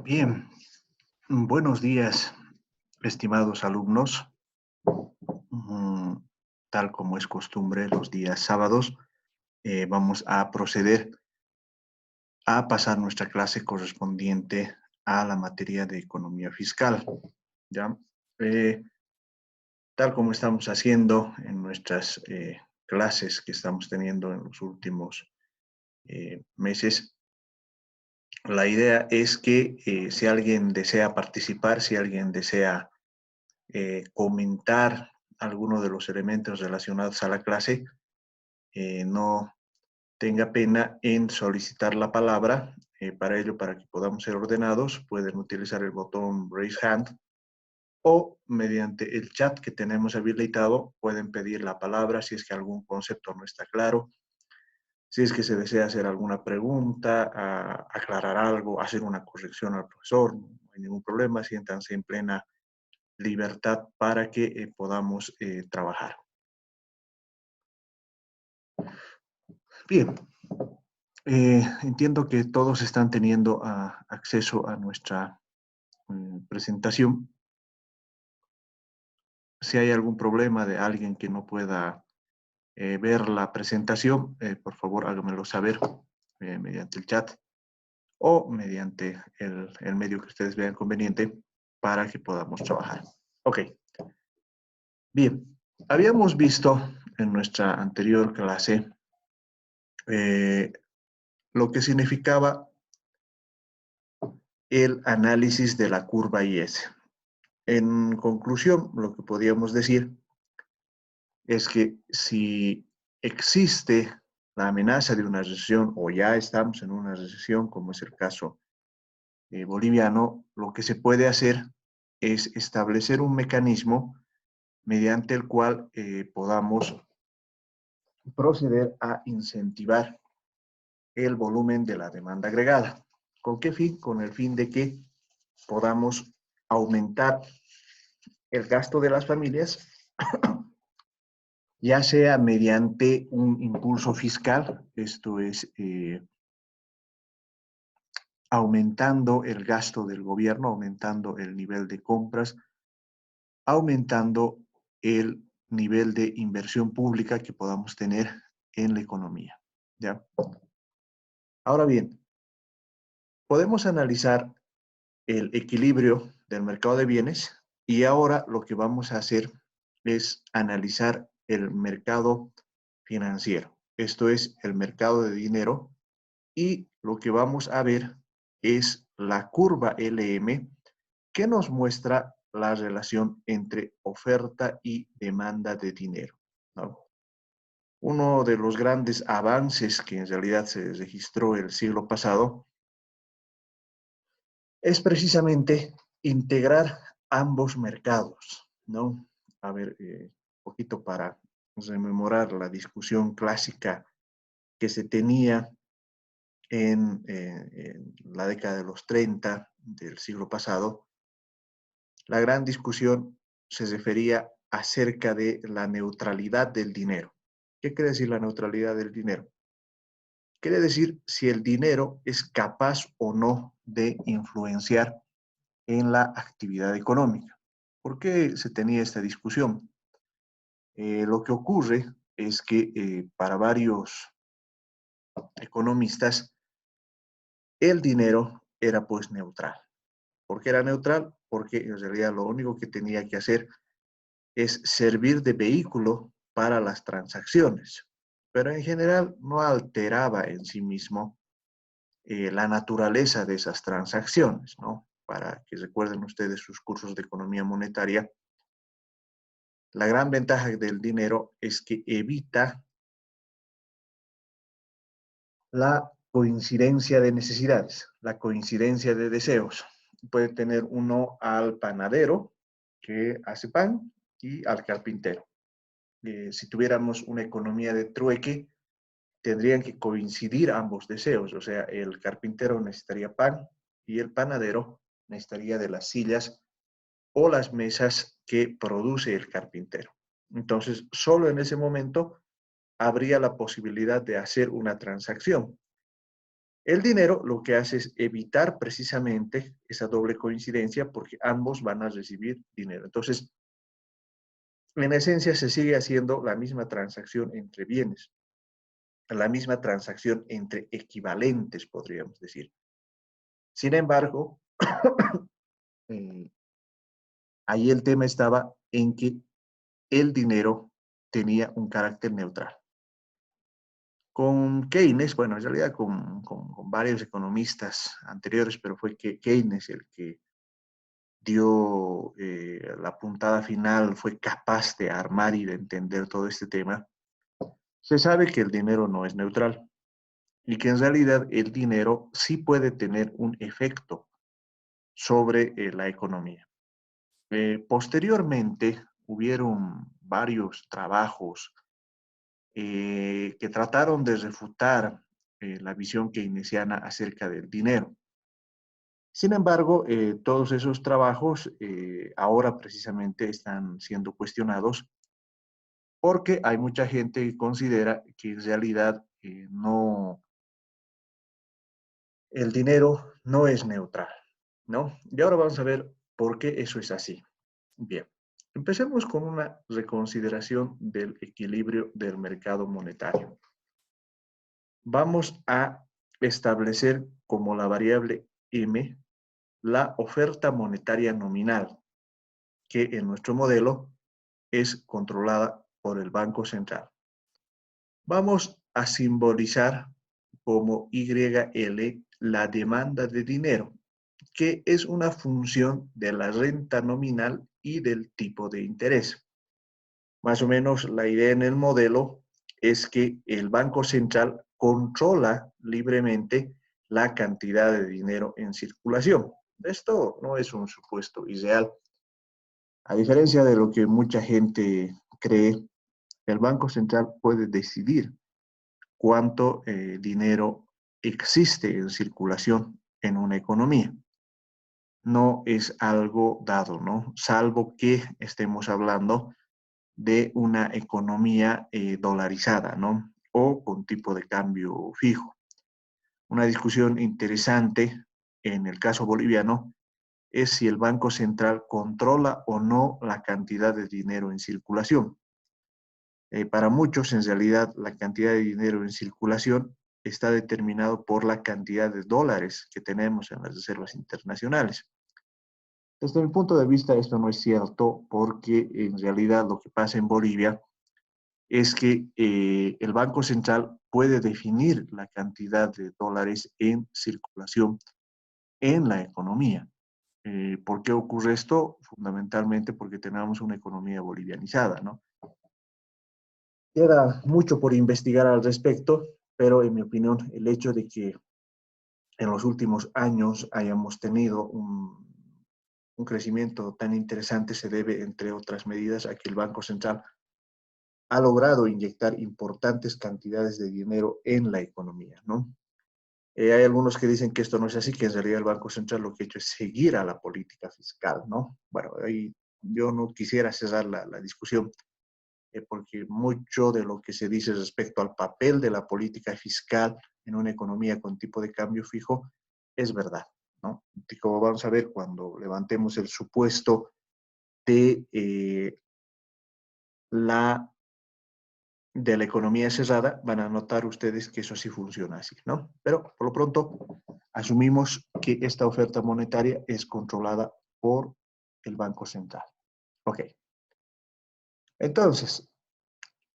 Bien, buenos días, estimados alumnos. Mm, Tal como es costumbre, los días sábados vamos a proceder a pasar nuestra clase correspondiente a la materia de economía fiscal. ¿Ya? Eh, Tal como estamos haciendo en nuestras clases que estamos teniendo en los últimos meses, la idea es que si alguien desea participar, si alguien desea comentar alguno de los elementos relacionados a la clase, no tenga pena en solicitar la palabra. Para ello, para que podamos ser ordenados, pueden utilizar el botón Raise Hand o mediante el chat que tenemos habilitado pueden pedir la palabra si es que algún concepto no está claro, si es que se desea hacer alguna pregunta, aclarar algo, hacer una corrección al profesor, no hay ningún problema, siéntanse en plena libertad para que podamos trabajar. Bien, entiendo que todos están teniendo acceso a nuestra presentación. Si hay algún problema de alguien que no pueda ver la presentación, por favor háganmelo saber mediante el chat o mediante el medio que ustedes vean conveniente para que podamos trabajar. Ok, bien. Habíamos visto en nuestra anterior clase eh, lo que significaba el análisis de la curva IS. En conclusión, lo que podríamos decir es que si existe la amenaza de una recesión o ya estamos en una recesión, como es el caso boliviano, lo que se puede hacer es establecer un mecanismo mediante el cual podamos proceder a incentivar el volumen de la demanda agregada. ¿Con qué fin? Con el fin de que podamos aumentar el gasto de las familias, ya sea mediante un impulso fiscal, esto es, aumentando el gasto del gobierno, aumentando el nivel de compras, aumentando el nivel de inversión pública que podamos tener en la economía. ¿Ya? Ahora bien, podemos analizar el equilibrio del mercado de bienes y ahora lo que vamos a hacer es analizar el mercado financiero. Esto es el mercado de dinero y lo que vamos a ver es la curva LM que nos muestra la relación entre oferta y demanda de dinero, ¿no? Uno de los grandes avances que en realidad se registró el siglo pasado es precisamente integrar ambos mercados, ¿no? A ver, poquito para rememorar la discusión clásica que se tenía en la década de los 30 del siglo pasado. La gran discusión se refería acerca de la neutralidad del dinero. ¿Qué quiere decir la neutralidad del dinero? Quiere decir si el dinero es capaz o no de influenciar en la actividad económica. ¿Por qué se tenía esta discusión? Lo que ocurre es que para varios economistas el dinero era pues neutral. ¿Por qué era neutral? Porque en realidad lo único que tenía que hacer es servir de vehículo para las transacciones, pero en general no alteraba en sí mismo la naturaleza de esas transacciones, ¿no? Para que recuerden ustedes sus cursos de economía monetaria, la gran ventaja del dinero es que evita la coincidencia de necesidades, la coincidencia de deseos. Puede tener uno al panadero que hace pan y al carpintero. Si tuviéramos una economía de trueque, tendrían que coincidir ambos deseos, o sea, el carpintero necesitaría pan y el panadero necesitaría de las sillas o las mesas que produce el carpintero. Entonces, solo en ese momento habría la posibilidad de hacer una transacción. El dinero lo que hace es evitar precisamente esa doble coincidencia porque ambos van a recibir dinero. Entonces, en esencia se sigue haciendo la misma transacción entre bienes, la misma transacción entre equivalentes, podríamos decir. Sin embargo, eh, ahí el tema estaba en que el dinero tenía un carácter neutral. Con Keynes, bueno, en realidad con varios economistas anteriores, pero fue que Keynes el que dio la puntada final, fue capaz de armar y de entender todo este tema. Se sabe que el dinero no es neutral y que en realidad el dinero sí puede tener un efecto sobre la economía. Posteriormente, hubieron varios trabajos que trataron de refutar la visión keynesiana acerca del dinero. Sin embargo, todos esos trabajos ahora precisamente están siendo cuestionados porque hay mucha gente que considera que en realidad no, el dinero no es neutral, ¿no? Y ahora vamos a ver por qué eso es así. Bien, empecemos con una reconsideración del equilibrio del mercado monetario. Vamos a establecer como la variable M la oferta monetaria nominal, que en nuestro modelo es controlada por el Banco Central. Vamos a simbolizar como YL la demanda de dinero, que es una función de la renta nominal y del tipo de interés. Más o menos la idea en el modelo es que el Banco Central controla libremente la cantidad de dinero en circulación. Esto no es un supuesto ideal. A diferencia de lo que mucha gente cree, el Banco Central puede decidir cuánto dinero existe en circulación en una economía. No es algo dado, ¿no? Salvo que estemos hablando de una economía dolarizada, ¿no? O con tipo de cambio fijo. Una discusión interesante en el caso boliviano es si el Banco Central controla o no la cantidad de dinero en circulación. Para muchos, en realidad, la cantidad de dinero en circulación está determinado por la cantidad de dólares que tenemos en las reservas internacionales. Desde mi punto de vista, esto no es cierto porque en realidad lo que pasa en Bolivia es que el Banco Central puede definir la cantidad de dólares en circulación en la economía. ¿Por qué ocurre esto? Fundamentalmente porque tenemos una economía bolivianizada, ¿no? Queda mucho por investigar al respecto, pero en mi opinión, el hecho de que en los últimos años hayamos tenido un crecimiento tan interesante se debe, entre otras medidas, a que el Banco Central ha logrado inyectar importantes cantidades de dinero en la economía, ¿no? Hay algunos que dicen que esto no es así, que en realidad el Banco Central lo que ha hecho es seguir a la política fiscal, ¿no? Bueno, ahí yo no quisiera cerrar la discusión, porque mucho de lo que se dice respecto al papel de la política fiscal en una economía con tipo de cambio fijo es verdad, ¿no? Y como vamos a ver cuando levantemos el supuesto de la de la economía cerrada, van a notar ustedes que eso sí funciona así, ¿no? Pero por lo pronto asumimos que esta oferta monetaria es controlada por el Banco Central. Ok. Entonces,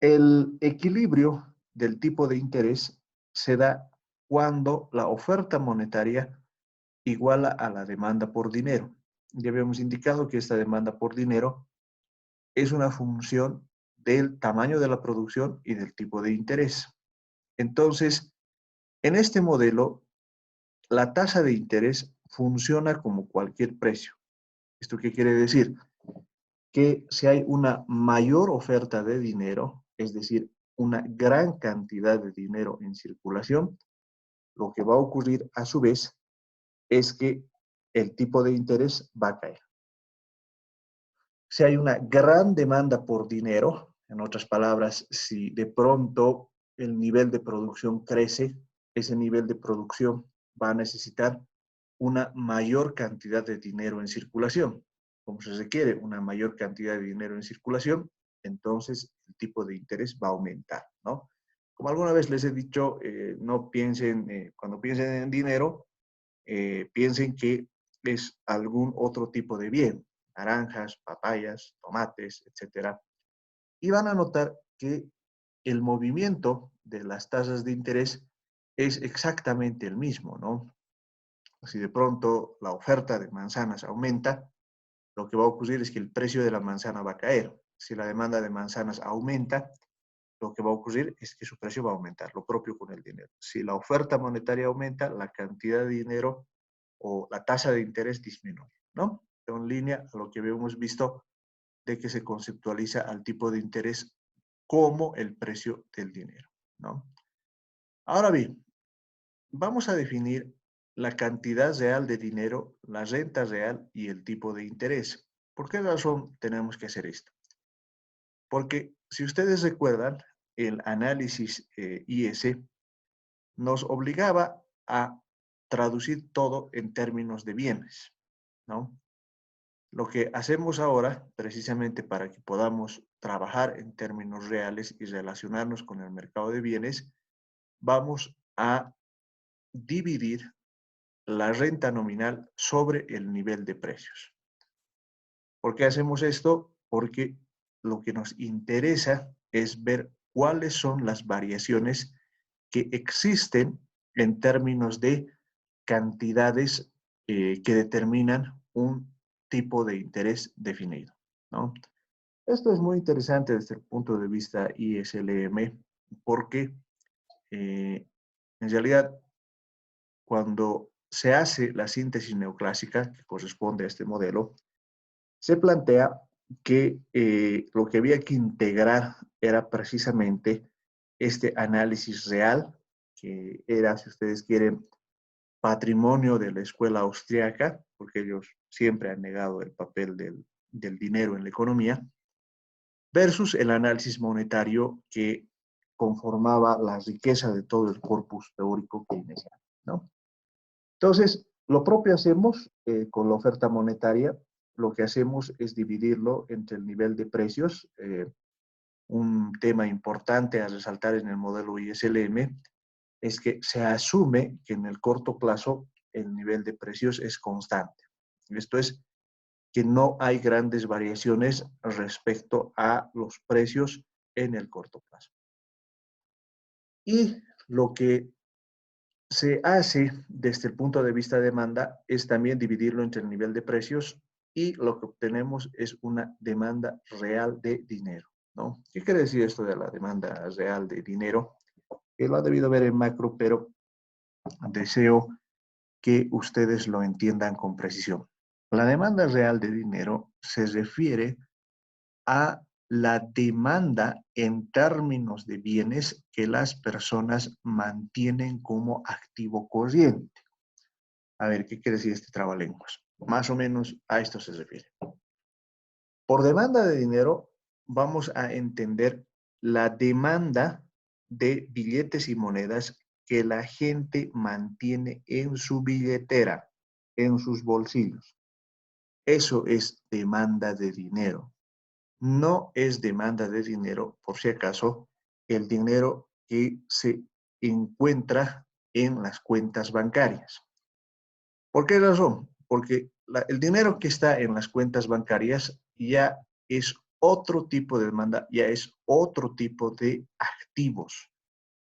el equilibrio del tipo de interés se da cuando la oferta monetaria iguala a la demanda por dinero. Ya habíamos indicado que esta demanda por dinero es una función del tamaño de la producción y del tipo de interés. Entonces, en este modelo, la tasa de interés funciona como cualquier precio. ¿Esto qué quiere decir? Que si hay una mayor oferta de dinero, es decir, una gran cantidad de dinero en circulación, lo que va a ocurrir a su vez es que el tipo de interés va a caer. Si hay una gran demanda por dinero, en otras palabras, si de pronto el nivel de producción crece, ese nivel de producción va a necesitar una mayor cantidad de dinero en circulación. Como se requiere una mayor cantidad de dinero en circulación, entonces el tipo de interés va a aumentar, ¿no? Como alguna vez les he dicho, no piensen, cuando piensen en dinero, piensen que es algún otro tipo de bien, naranjas, papayas, tomates, etcétera. Y van a notar que el movimiento de las tasas de interés es exactamente el mismo, ¿no? Si de pronto la oferta de manzanas aumenta, lo que va a ocurrir es que el precio de la manzana va a caer. Si la demanda de manzanas aumenta, lo que va a ocurrir es que su precio va a aumentar, lo propio con el dinero. Si la oferta monetaria aumenta, la cantidad de dinero o la tasa de interés disminuye, ¿no? En línea a lo que habíamos visto de que se conceptualiza al tipo de interés como el precio del dinero, ¿no? Ahora bien, vamos a definir la cantidad real de dinero, la renta real y el tipo de interés. ¿Por qué razón tenemos que hacer esto? Porque si ustedes recuerdan, el análisis IS nos obligaba a traducir todo en términos de bienes, ¿no? Lo que hacemos ahora, precisamente para que podamos trabajar en términos reales y relacionarnos con el mercado de bienes, vamos a dividir la renta nominal sobre el nivel de precios. ¿Por qué hacemos esto? Porque lo que nos interesa es ver cuáles son las variaciones que existen en términos de cantidades que determinan un tipo de interés definido, ¿no? Esto es muy interesante desde el punto de vista ISLM porque en realidad cuando se hace la síntesis neoclásica que corresponde a este modelo, se plantea que lo que había que integrar era precisamente este análisis real, que era, si ustedes quieren, patrimonio de la escuela austriaca, porque ellos siempre han negado el papel del dinero en la economía, versus el análisis monetario que conformaba la riqueza de todo el corpus teórico keynesiano, ¿no? Entonces, lo propio hacemos con la oferta monetaria, lo que hacemos es dividirlo entre el nivel de precios, un tema importante a resaltar en el modelo ISLM es que se asume que en el corto plazo el nivel de precios es constante. Esto es que no hay grandes variaciones respecto a los precios en el corto plazo. Y lo que se hace desde el punto de vista de demanda es también dividirlo entre el nivel de precios y lo que obtenemos es una demanda real de dinero, ¿no? ¿Qué quiere decir esto de la demanda real de dinero? Que lo ha debido ver en macro, pero deseo que ustedes lo entiendan con precisión. La demanda real de dinero se refiere a la demanda en términos de bienes que las personas mantienen como activo corriente. A ver, ¿qué quiere decir este trabalenguas? Más o menos a esto se refiere. Por demanda de dinero vamos a entender la demanda de billetes y monedas que la gente mantiene en su billetera, en sus bolsillos. Eso es demanda de dinero. No es demanda de dinero, por si acaso, el dinero que se encuentra en las cuentas bancarias. ¿Por qué razón? Porque el dinero que está en las cuentas bancarias ya es otro tipo de demanda, ya es otro tipo de activos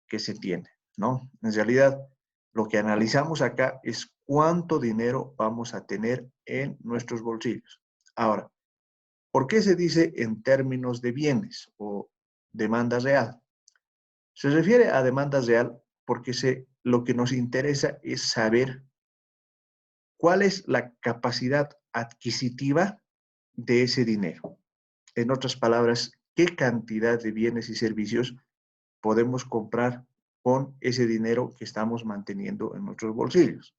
que se tiene, ¿no? En realidad, lo que analizamos acá es cuánto dinero vamos a tener en nuestros bolsillos. Ahora, ¿por qué se dice en términos de bienes o demanda real? Se refiere a demanda real porque lo que nos interesa es saber cuál es la capacidad adquisitiva de ese dinero. En otras palabras, qué cantidad de bienes y servicios podemos comprar con ese dinero que estamos manteniendo en nuestros bolsillos.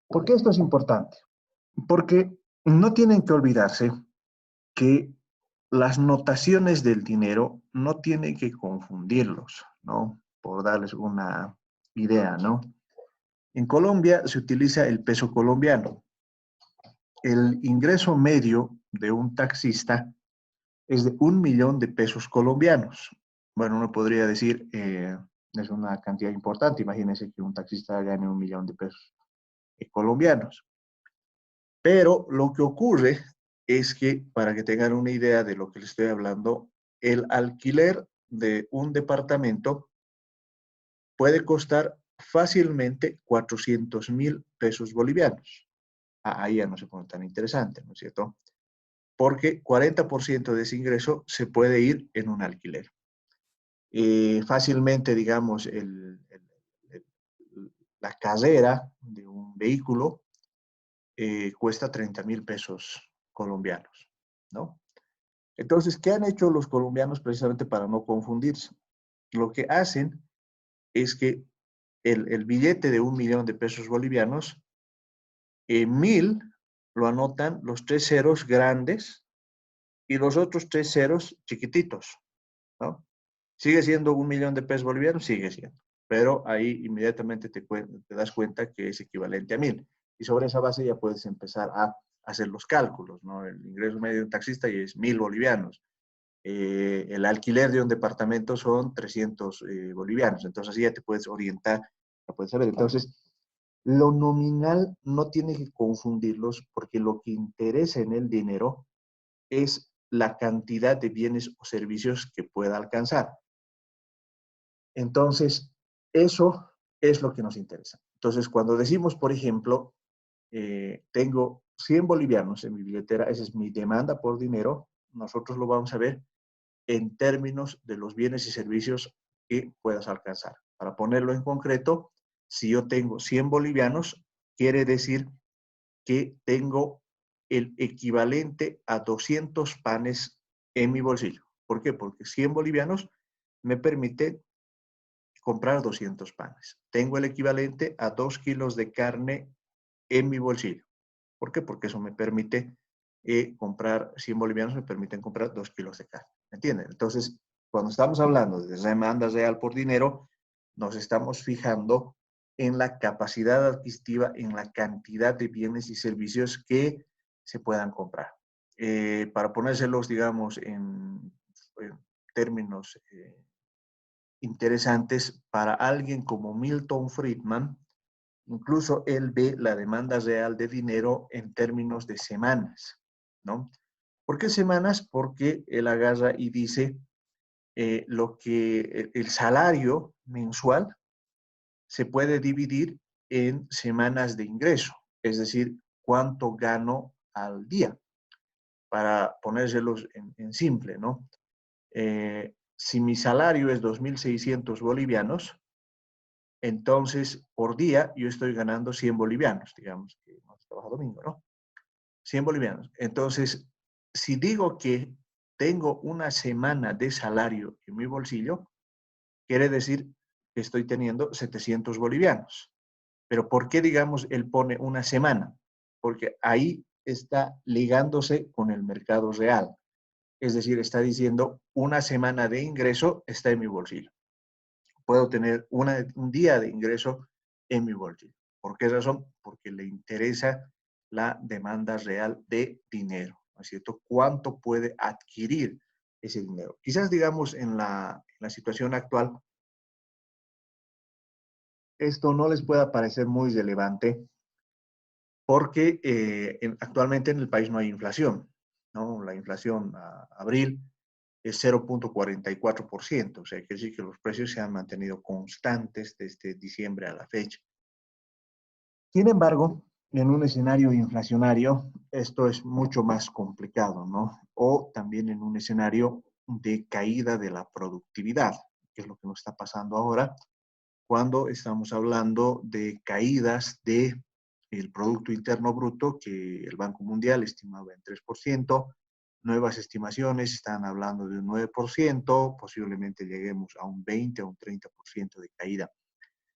¿Por qué esto es importante? Porque no tienen que olvidarse que las notaciones del dinero no tienen que confundirlos, ¿no? por darles una idea, ¿no? En Colombia se utiliza el peso colombiano. El ingreso medio de un taxista es de 1.000.000 de pesos colombianos. Bueno, uno podría decir, es una cantidad importante. Imagínense que un taxista gane 1.000.000 de pesos colombianos. Pero lo que ocurre es que, para que tengan una idea de lo que les estoy hablando, el alquiler de un departamento puede costar fácilmente 400.000 pesos bolivianos. Ahí ya no se pone tan interesante, ¿no es cierto? Porque 40% de ese ingreso se puede ir en un alquiler. Fácilmente, digamos, la carrera de un vehículo cuesta 30.000 pesos colombianos, ¿no? Entonces, ¿qué han hecho los colombianos precisamente para no confundirse? Lo que hacen es que el billete de 1.000.000 de pesos bolivianos, 1.000 lo anotan los 3 ceros grandes y los otros 3 ceros chiquititos, ¿no? ¿Sigue siendo 1.000.000 de pesos bolivianos? Sigue siendo. Pero ahí inmediatamente te das cuenta que es equivalente a 1.000. Y sobre esa base ya puedes empezar a hacer los cálculos, ¿no? El ingreso medio de un taxista ya es 1.000 bolivianos. El alquiler de un departamento son 300 bolivianos. Entonces así ya te puedes orientar, ya puedes saber. Entonces, lo nominal no tiene que confundirlos, porque lo que interesa en el dinero es la cantidad de bienes o servicios que pueda alcanzar. Entonces, eso es lo que nos interesa. Entonces, cuando decimos, por ejemplo, tengo 100 bolivianos en mi billetera, esa es mi demanda por dinero, nosotros lo vamos a ver en términos de los bienes y servicios que puedas alcanzar. Para ponerlo en concreto, si yo tengo 100 bolivianos, quiere decir que tengo el equivalente a 200 panes en mi bolsillo. ¿Por qué? Porque 100 bolivianos me permite comprar 200 panes. Tengo el equivalente a 2 kilos de carne en mi bolsillo. ¿Por qué? Porque eso me permite comprar, 100 bolivianos me permiten comprar 2 kilos de carne. ¿Me entienden? Entonces, cuando estamos hablando de demanda real por dinero, nos estamos fijando en la capacidad adquisitiva, en la cantidad de bienes y servicios que se puedan comprar. Para ponérselos, digamos, en términos interesantes, para alguien como Milton Friedman, incluso él ve la demanda real de dinero en términos de semanas, ¿no? ¿Por qué semanas? Porque él agarra y dice lo que el salario mensual se puede dividir en semanas de ingreso, es decir, cuánto gano al día, para ponérselos en simple, ¿no? Si mi salario es 2.600 bolivianos, entonces por día yo estoy ganando 100 bolivianos, digamos que no trabaja domingo, ¿no? 100 bolivianos. Entonces, si digo que tengo una semana de salario en mi bolsillo, quiere decir que estoy teniendo 700 bolivianos. Pero ¿por qué, digamos, él pone una semana? Porque ahí está ligándose con el mercado real. Es decir, está diciendo una semana de ingreso está en mi bolsillo. Puedo tener un día de ingreso en mi bolsillo. ¿Por qué razón? Porque le interesa la demanda real de dinero, ¿no es cierto? ¿Cuánto puede adquirir ese dinero? Quizás, digamos, en la situación actual, esto no les pueda parecer muy relevante, porque actualmente en el país no hay inflación, ¿no? La inflación a abril es 0.44%, o sea, quiere decir que los precios se han mantenido constantes desde diciembre a la fecha. Sin embargo, en un escenario inflacionario, esto es mucho más complicado, ¿no? O también en un escenario de caída de la productividad, que es lo que nos está pasando ahora, cuando estamos hablando de caídas de el Producto Interno Bruto, que el Banco Mundial estimaba en 3%, nuevas estimaciones están hablando de un 9%, posiblemente lleguemos a un 20 o un 30% de caída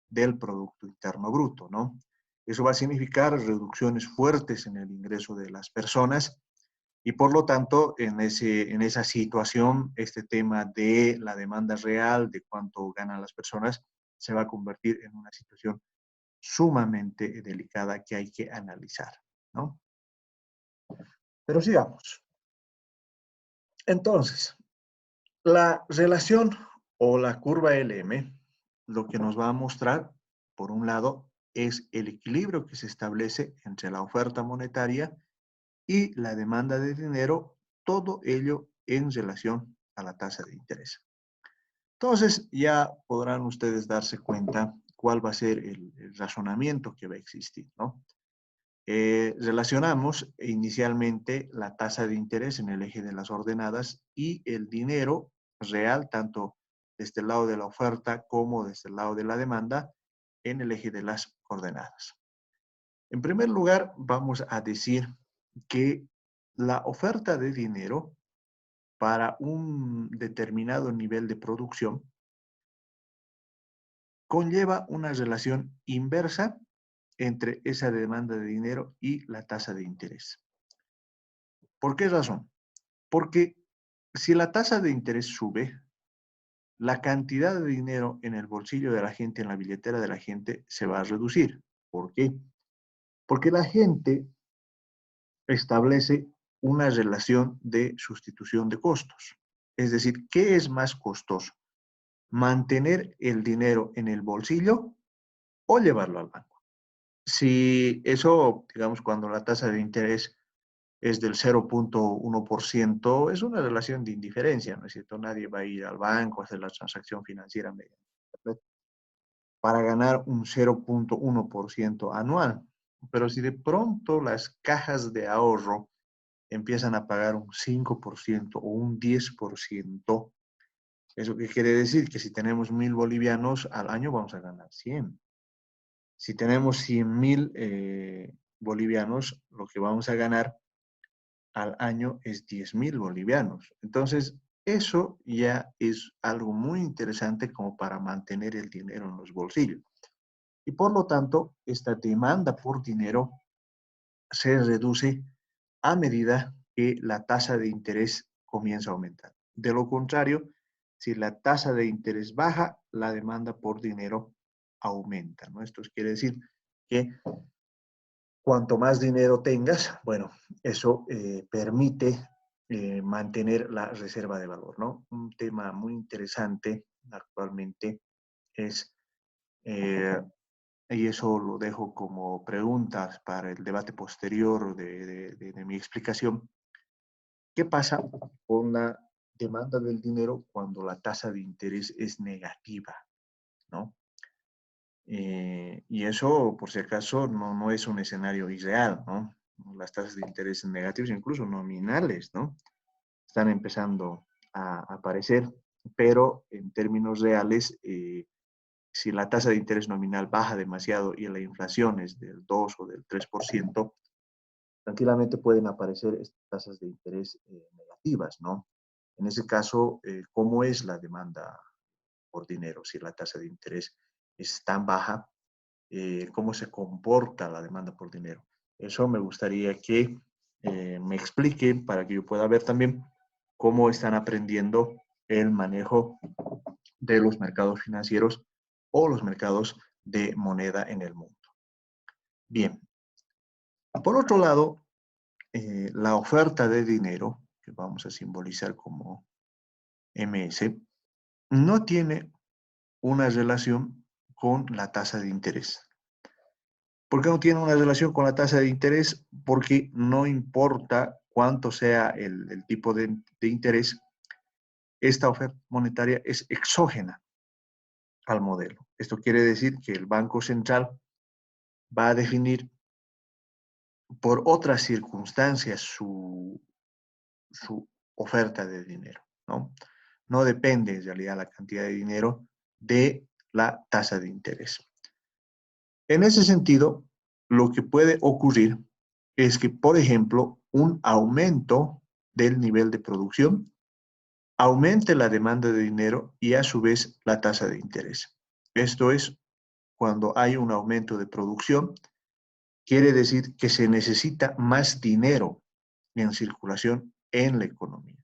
del Producto Interno Bruto, ¿no? Eso va a significar reducciones fuertes en el ingreso de las personas, Y por lo tanto, en esa situación, este tema de la demanda real, de cuánto ganan las personas, se va a convertir en una situación sumamente delicada que hay que analizar, ¿no? Pero sigamos. Entonces, la relación o la curva LM, lo que nos va a mostrar, por un lado, es el equilibrio que se establece entre la oferta monetaria y la demanda de dinero, todo ello en relación a la tasa de interés. Entonces, ya podrán ustedes darse cuenta cuál va a ser el razonamiento que va a existir, ¿no? Relacionamos inicialmente la tasa de interés en el eje de las ordenadas y el dinero real, tanto desde el lado de la oferta como desde el lado de la demanda, en el eje de las coordenadas. En primer lugar, vamos a decir que la oferta de dinero para un determinado nivel de producción conlleva una relación inversa entre esa demanda de dinero y la tasa de interés. ¿Por qué razón? Porque si la tasa de interés sube, la cantidad de dinero en el bolsillo de la gente, en la billetera de la gente, se va a reducir. ¿Por qué? Porque la gente establece una relación de sustitución de costos. Es decir, ¿qué es más costoso? ¿Mantener el dinero en el bolsillo o llevarlo al banco? Si eso, digamos, cuando la tasa de interés es del 0,1%, es una relación de indiferencia, ¿no es cierto? Nadie va a ir al banco a hacer la transacción financiera mediante Internet para ganar un 0,1% anual. Pero si de pronto las cajas de ahorro empiezan a pagar un 5% o un 10%, ¿eso qué quiere decir? Que si tenemos 1.000 bolivianos al año vamos a ganar 100. Si tenemos 100.000 bolivianos, lo que vamos a ganar al año es 10.000 bolivianos. Entonces, eso ya es algo muy interesante como para mantener el dinero en los bolsillos. Y por lo tanto, esta demanda por dinero se reduce a medida que la tasa de interés comienza a aumentar. De lo contrario, si la tasa de interés baja, la demanda por dinero aumenta, ¿no? Esto quiere decir que cuanto más dinero tengas, bueno, eso permite mantener la reserva de valor, ¿no? Un tema muy interesante actualmente es, eh, y eso lo dejo como preguntas para el debate posterior de mi explicación, ¿qué pasa con la demanda del dinero cuando la tasa de interés es negativa, ¿no? Y eso, por si acaso, no es un escenario irreal, ¿no? Las tasas de interés negativas, incluso nominales, ¿no? Están empezando a aparecer, pero en términos reales, si la tasa de interés nominal baja demasiado y la inflación es del 2 o del 3%, tranquilamente pueden aparecer estas tasas de interés negativas, ¿no? En ese caso, ¿cómo es la demanda por dinero? Si la tasa de interés es tan baja, cómo se comporta la demanda por dinero. Eso me gustaría que me expliquen para que yo pueda ver también cómo están aprendiendo el manejo de los mercados financieros o los mercados de moneda en el mundo. Bien, por otro lado, la oferta de dinero, que vamos a simbolizar como MS, no tiene una relación con la tasa de interés. ¿Por qué no tiene una relación con la tasa de interés? Porque no importa cuánto sea el tipo de interés, esta oferta monetaria es exógena al modelo. Esto quiere decir que el Banco Central va a definir por otras circunstancias su oferta de dinero, ¿no? No depende en realidad la cantidad de dinero de la tasa de interés. En ese sentido, lo que puede ocurrir es que, por ejemplo, un aumento del nivel de producción aumente la demanda de dinero y a su vez la tasa de interés. Esto es, cuando hay un aumento de producción, quiere decir que se necesita más dinero en circulación en la economía.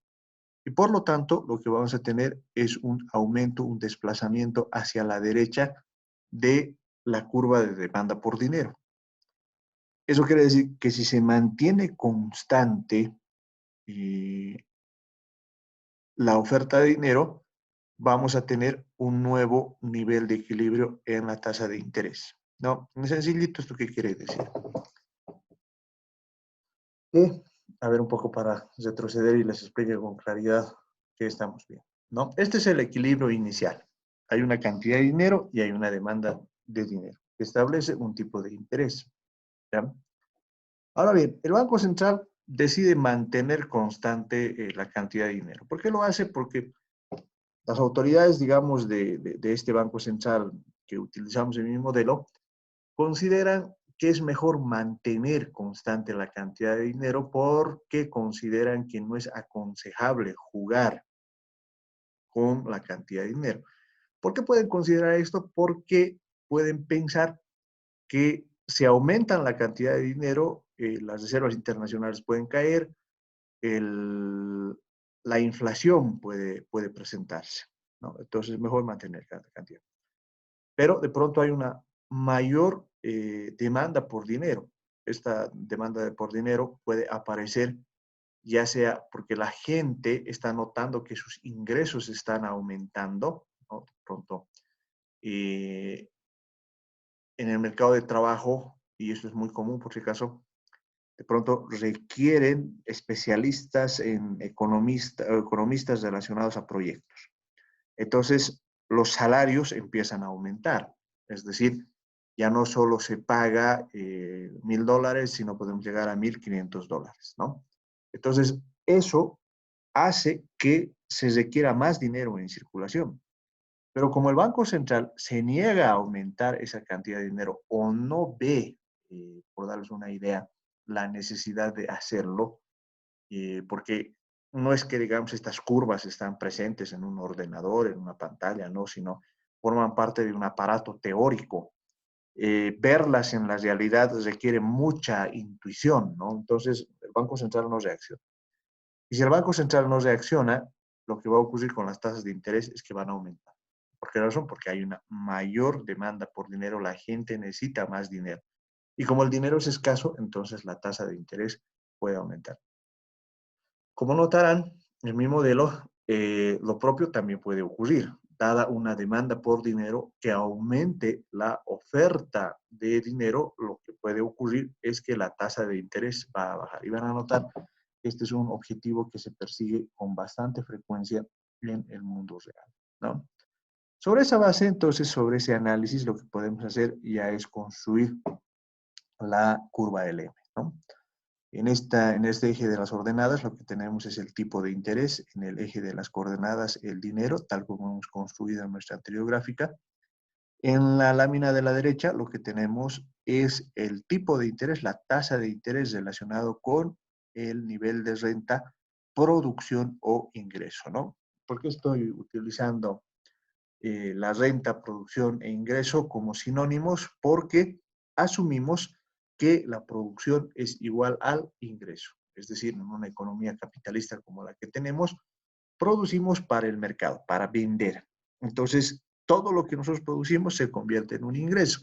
Y por lo tanto, lo que vamos a tener es un aumento, un desplazamiento hacia la derecha de la curva de demanda por dinero. Eso quiere decir que si se mantiene constante la oferta de dinero, vamos a tener un nuevo nivel de equilibrio en la tasa de interés. ¿No? En sencillito, ¿esto qué quiere decir? A ver, un poco para retroceder y les explique con claridad qué estamos viendo, ¿no? Este es el equilibrio inicial. Hay una cantidad de dinero y hay una demanda de dinero que establece un tipo de interés, ¿ya? Ahora bien, el Banco Central decide mantener constante la cantidad de dinero. ¿Por qué lo hace? Porque las autoridades, digamos, de este Banco Central que utilizamos en mi modelo, consideran que es mejor mantener constante la cantidad de dinero porque consideran que no es aconsejable jugar con la cantidad de dinero. ¿Por qué pueden considerar esto? Porque pueden pensar que si aumentan la cantidad de dinero, las reservas internacionales pueden caer, la inflación puede presentarse, ¿no? Entonces es mejor mantener la cantidad. Pero de pronto hay una mayor demanda por dinero. Esta demanda por dinero puede aparecer ya sea porque la gente está notando que sus ingresos están aumentando, ¿no? De pronto, en el mercado de trabajo, y eso es muy común por si acaso, de pronto requieren especialistas en economistas relacionados a proyectos. Entonces, los salarios empiezan a aumentar. Es decir, ya no solo se paga $1,000, sino podemos llegar a $1,500, ¿no? Entonces, eso hace que se requiera más dinero en circulación. Pero como el Banco Central se niega a aumentar esa cantidad de dinero o no ve, por darles una idea, la necesidad de hacerlo, porque no es que, digamos, estas curvas están presentes en un ordenador, en una pantalla, no, sino forman parte de un aparato teórico. Verlas en la realidad requiere mucha intuición, ¿no? Entonces, el Banco Central no reacciona. Y si el Banco Central no reacciona, lo que va a ocurrir con las tasas de interés es que van a aumentar. ¿Por qué razón? Porque hay una mayor demanda por dinero, la gente necesita más dinero. Y como el dinero es escaso, entonces la tasa de interés puede aumentar. Como notarán, en mi modelo, lo propio también puede ocurrir. Dada una demanda por dinero que aumente la oferta de dinero, lo que puede ocurrir es que la tasa de interés va a bajar. Y van a notar que este es un objetivo que se persigue con bastante frecuencia en el mundo real, ¿no? Sobre esa base, entonces, sobre ese análisis, lo que podemos hacer ya es construir la curva LM, ¿no? En este eje de las ordenadas, lo que tenemos es el tipo de interés, en el eje de las coordenadas, el dinero, tal como hemos construido en nuestra anterior gráfica. En la lámina de la derecha, lo que tenemos es el tipo de interés, la tasa de interés relacionado con el nivel de renta, producción o ingreso, ¿no? ¿Por qué estoy utilizando la renta, producción e ingreso como sinónimos? Porque asumimos que la producción es igual al ingreso. Es decir, en una economía capitalista como la que tenemos, producimos para el mercado, para vender. Entonces, todo lo que nosotros producimos se convierte en un ingreso.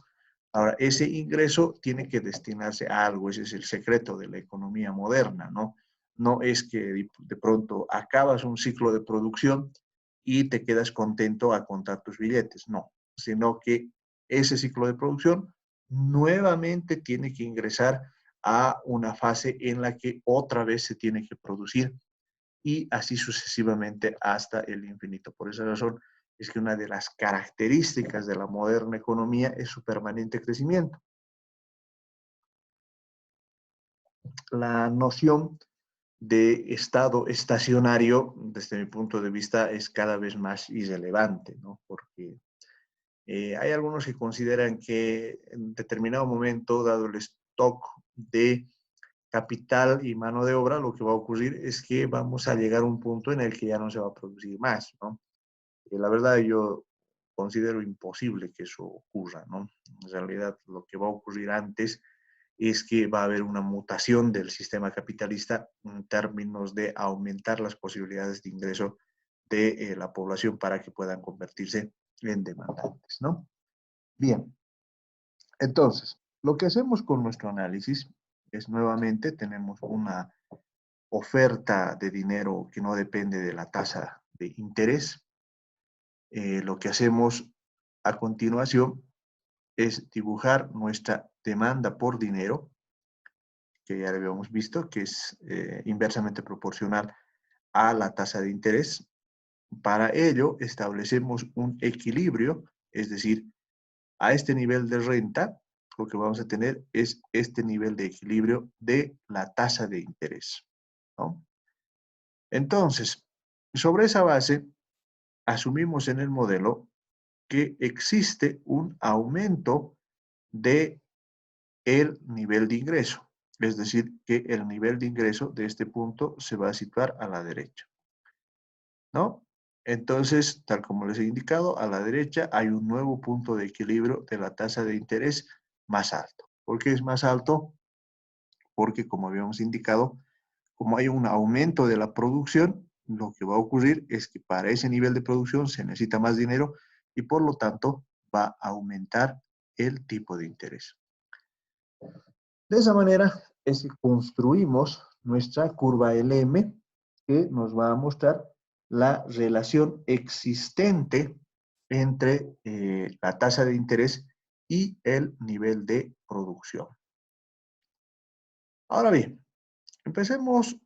Ahora, ese ingreso tiene que destinarse a algo, ese es el secreto de la economía moderna, ¿no? No es que de pronto acabas un ciclo de producción y te quedas contento a contar tus billetes, no, sino que ese ciclo de producción nuevamente tiene que ingresar a una fase en la que otra vez se tiene que producir y así sucesivamente hasta el infinito. Por esa razón es que una de las características de la moderna economía es su permanente crecimiento. La noción de estado estacionario, desde mi punto de vista, es cada vez más irrelevante, ¿no? Porque hay algunos que consideran que en determinado momento, dado el stock de capital y mano de obra, lo que va a ocurrir es que vamos a llegar a un punto en el que ya no se va a producir más, ¿no? La verdad yo considero imposible que eso ocurra, ¿no? En realidad lo que va a ocurrir antes es que va a haber una mutación del sistema capitalista en términos de aumentar las posibilidades de ingreso de la población para que puedan convertirse en demandantes, ¿no? Bien, entonces, lo que hacemos con nuestro análisis es nuevamente tenemos una oferta de dinero que no depende de la tasa de interés. Lo que hacemos a continuación es dibujar nuestra demanda por dinero, que ya habíamos visto, que es inversamente proporcional a la tasa de interés. Para ello, establecemos un equilibrio, es decir, a este nivel de renta, lo que vamos a tener es este nivel de equilibrio de la tasa de interés, ¿no? Entonces, sobre esa base, asumimos en el modelo que existe un aumento de el nivel de ingreso, es decir, que el nivel de ingreso de este punto se va a situar a la derecha, ¿no? Entonces, tal como les he indicado, a la derecha hay un nuevo punto de equilibrio de la tasa de interés más alto. ¿Por qué es más alto? Porque, como habíamos indicado, como hay un aumento de la producción, lo que va a ocurrir es que para ese nivel de producción se necesita más dinero y por lo tanto va a aumentar el tipo de interés. De esa manera es que construimos nuestra curva LM que nos va a mostrar la relación existente entre la tasa de interés y el nivel de producción. Ahora bien, empecemos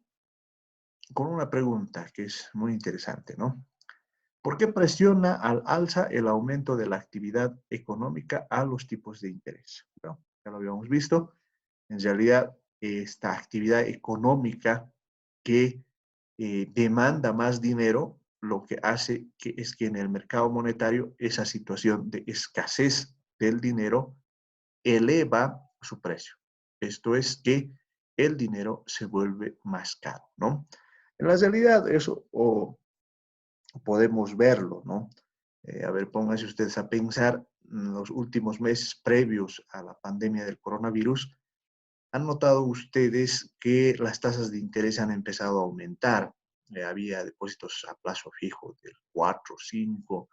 con una pregunta que es muy interesante, ¿no? ¿Por qué presiona al alza el aumento de la actividad económica a los tipos de interés? Bueno, ya lo habíamos visto. En realidad, esta actividad económica que demanda más dinero, lo que hace que es que en el mercado monetario esa situación de escasez del dinero eleva su precio. Esto es que el dinero se vuelve más caro, ¿no? En la realidad, eso podemos verlo, ¿no? A ver, pónganse ustedes a pensar en los últimos meses previos a la pandemia del coronavirus. ¿Han notado ustedes que las tasas de interés han empezado a aumentar? Había depósitos a plazo fijo del 4, 5.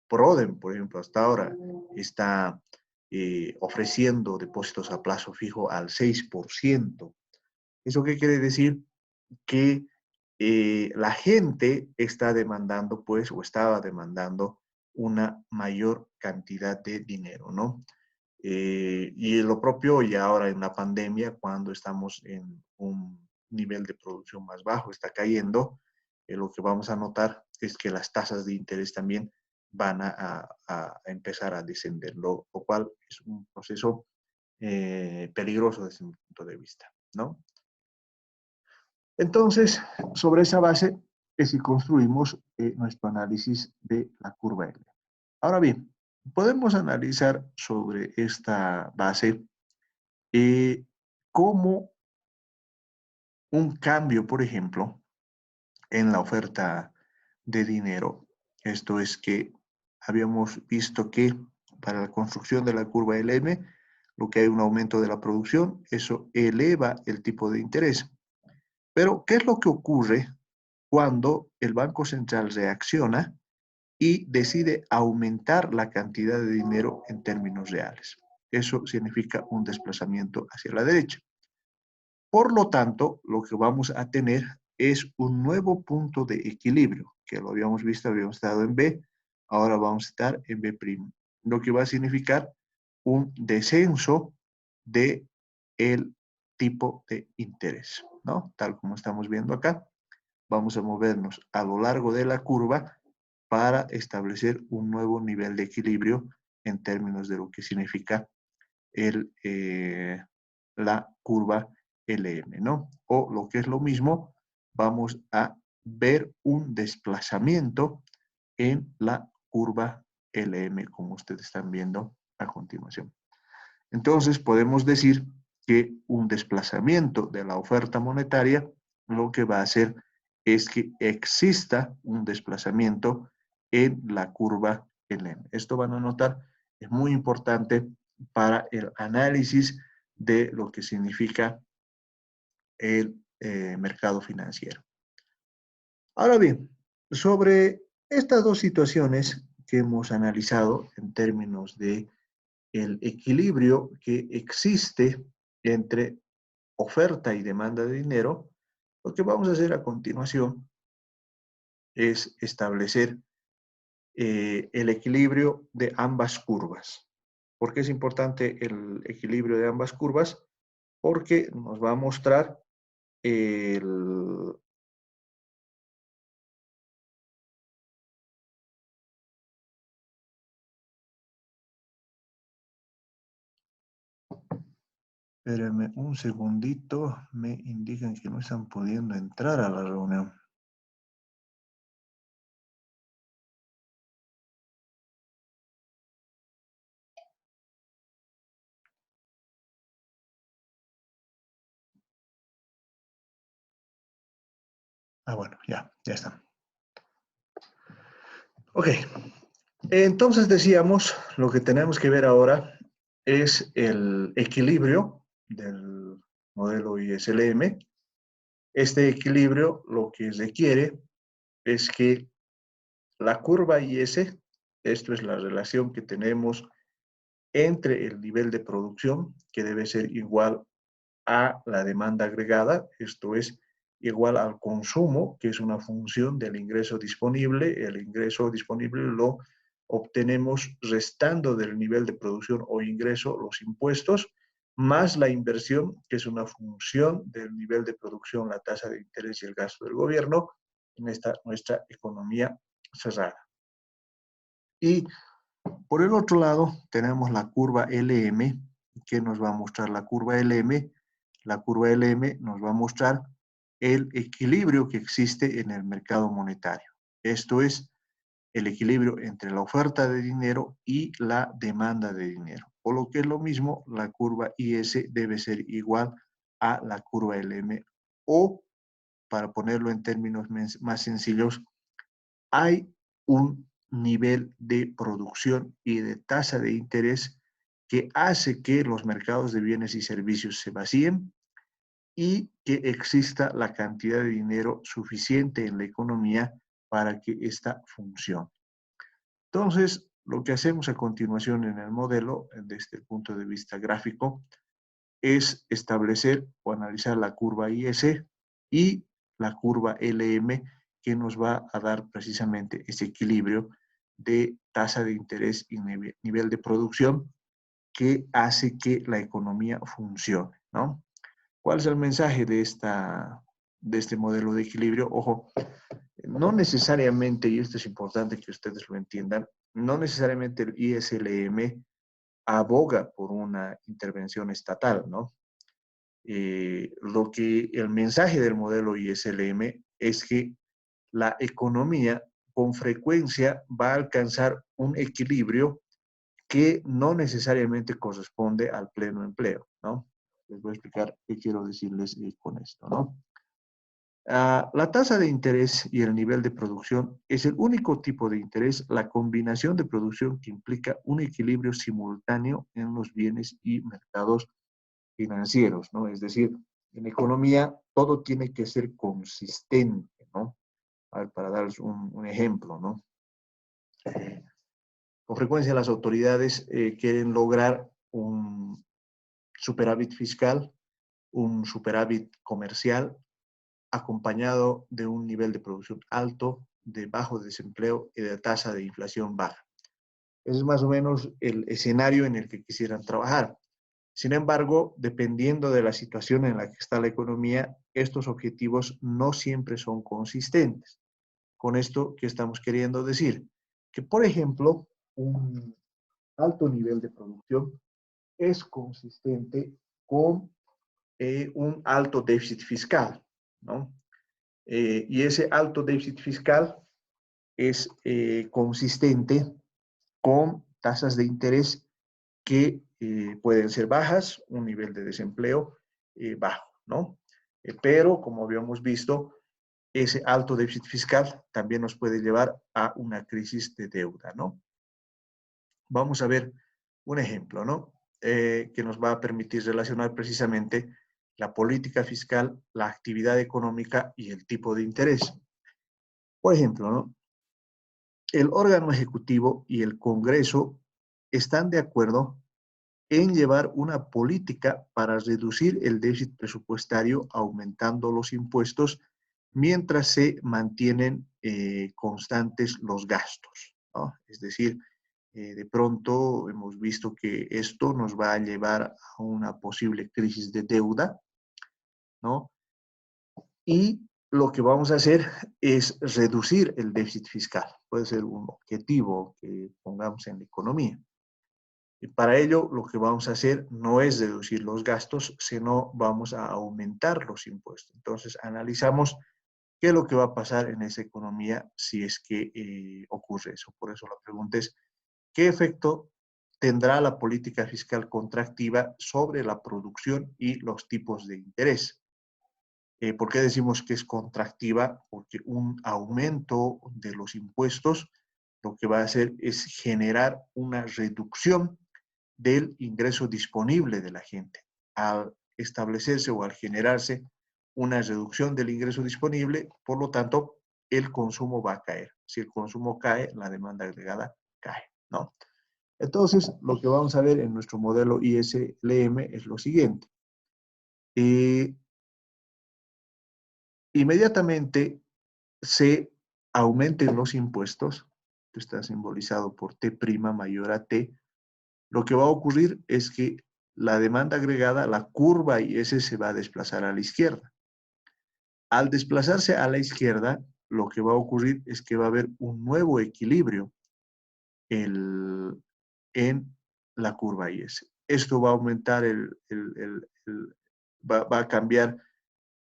Prodem, por ejemplo, hasta ahora está ofreciendo depósitos a plazo fijo al 6%. ¿Eso qué quiere decir? Que la gente está demandando, pues, o estaba demandando una mayor cantidad de dinero, ¿no? Y lo propio y ahora en la pandemia, cuando estamos en un nivel de producción más bajo, está cayendo, lo que vamos a notar es que las tasas de interés también van a empezar a descender, lo cual es un proceso peligroso desde mi punto de vista, ¿no? Entonces, sobre esa base es que construimos nuestro análisis de la curva L. Ahora bien, podemos analizar sobre esta base cómo un cambio, por ejemplo, en la oferta de dinero, esto es que habíamos visto que para la construcción de la curva LM, lo que hay un aumento de la producción, eso eleva el tipo de interés. Pero, ¿qué es lo que ocurre cuando el Banco Central reacciona y decide aumentar la cantidad de dinero en términos reales? Eso significa un desplazamiento hacia la derecha. Por lo tanto, lo que vamos a tener es un nuevo punto de equilibrio, que lo habíamos visto, habíamos estado en B, ahora vamos a estar en B', lo que va a significar un descenso de el tipo de interés, ¿no? Tal como estamos viendo acá, vamos a movernos a lo largo de la curva para establecer un nuevo nivel de equilibrio en términos de lo que significa la curva LM, ¿no? O lo que es lo mismo, vamos a ver un desplazamiento en la curva LM, como ustedes están viendo a continuación. Entonces, podemos decir que un desplazamiento de la oferta monetaria lo que va a hacer es que exista un desplazamiento en la curva LM. Esto van a notar, es muy importante para el análisis de lo que significa el mercado financiero. Ahora bien, sobre estas dos situaciones que hemos analizado en términos de el equilibrio que existe entre oferta y demanda de dinero, lo que vamos a hacer a continuación es establecer el equilibrio de ambas curvas. ¿Por qué es importante el equilibrio de ambas curvas? Porque nos va a mostrar el... Espérenme un segundito, me indican que no están pudiendo entrar a la reunión. Ah, bueno, ya están. Ok, entonces decíamos, lo que tenemos que ver ahora es el equilibrio del modelo ISLM. Este equilibrio lo que requiere es que la curva IS, esto es la relación que tenemos entre el nivel de producción, que debe ser igual a la demanda agregada, esto es igual al consumo, que es una función del ingreso disponible. El ingreso disponible lo obtenemos restando del nivel de producción o ingreso los impuestos, más la inversión, que es una función del nivel de producción, la tasa de interés y el gasto del gobierno en esta nuestra economía cerrada. Y por el otro lado tenemos la curva LM, que nos va a mostrar la curva LM. La curva LM nos va a mostrar el equilibrio que existe en el mercado monetario. Esto es el equilibrio entre la oferta de dinero y la demanda de dinero. Por lo que es lo mismo, la curva IS debe ser igual a la curva LM, o, para ponerlo en términos más sencillos, hay un nivel de producción y de tasa de interés que hace que los mercados de bienes y servicios se vacíen y que exista la cantidad de dinero suficiente en la economía para que ésta funcione. Entonces, lo que hacemos a continuación en el modelo, desde el punto de vista gráfico, es establecer o analizar la curva IS y la curva LM, que nos va a dar precisamente ese equilibrio de tasa de interés y nivel de producción que hace que la economía funcione, ¿no? ¿Cuál es el mensaje de este modelo de equilibrio? Ojo, no necesariamente, y esto es importante que ustedes lo entiendan, no necesariamente el ISLM aboga por una intervención estatal, ¿no? Lo que el mensaje del modelo ISLM es que la economía con frecuencia va a alcanzar un equilibrio que no necesariamente corresponde al pleno empleo, ¿no? Les voy a explicar qué quiero decirles con esto, ¿no? La tasa de interés y el nivel de producción es el único tipo de interés, la combinación de producción que implica un equilibrio simultáneo en los bienes y mercados financieros, ¿no? Es decir, en economía todo tiene que ser consistente, ¿no? A ver, para darles un ejemplo, ¿no? Con frecuencia las autoridades quieren lograr un superávit fiscal, un superávit comercial, acompañado de un nivel de producción alto, de bajo desempleo y de tasa de inflación baja. Ese es más o menos el escenario en el que quisieran trabajar. Sin embargo, dependiendo de la situación en la que está la economía, estos objetivos no siempre son consistentes. Con esto, ¿qué estamos queriendo decir? Que, por ejemplo, un alto nivel de producción es consistente con un alto déficit fiscal, ¿no? Y ese alto déficit fiscal es consistente con tasas de interés que pueden ser bajas, un nivel de desempleo bajo, ¿no? Pero, como habíamos visto, ese alto déficit fiscal también nos puede llevar a una crisis de deuda, ¿no? Vamos a ver un ejemplo, ¿no? que nos va a permitir relacionar precisamente la política fiscal, la actividad económica y el tipo de interés. Por ejemplo, ¿no? El órgano ejecutivo y el Congreso están de acuerdo en llevar una política para reducir el déficit presupuestario aumentando los impuestos mientras se mantienen constantes los gastos, ¿no? Es decir, de pronto hemos visto que esto nos va a llevar a una posible crisis de deuda, ¿no? Y lo que vamos a hacer es reducir el déficit fiscal. Puede ser un objetivo que pongamos en la economía. Y para ello, lo que vamos a hacer no es reducir los gastos, sino vamos a aumentar los impuestos. Entonces, analizamos qué es lo que va a pasar en esa economía si es que ocurre eso. Por eso la pregunta es, ¿qué efecto tendrá la política fiscal contractiva sobre la producción y los tipos de interés? ¿Por qué decimos que es contractiva? Porque un aumento de los impuestos lo que va a hacer es generar una reducción del ingreso disponible de la gente. Al establecerse o al generarse una reducción del ingreso disponible, por lo tanto, el consumo va a caer. Si el consumo cae, la demanda agregada cae, ¿no? Entonces, lo que vamos a ver en nuestro modelo ISLM es lo siguiente. Inmediatamente se aumenten los impuestos, que está simbolizado por T' mayor a T, lo que va a ocurrir es que la demanda agregada, la curva y ese se va a desplazar a la izquierda. Al desplazarse a la izquierda, lo que va a ocurrir es que va a haber un nuevo equilibrio en la curva IS. Esto va a aumentar va a cambiar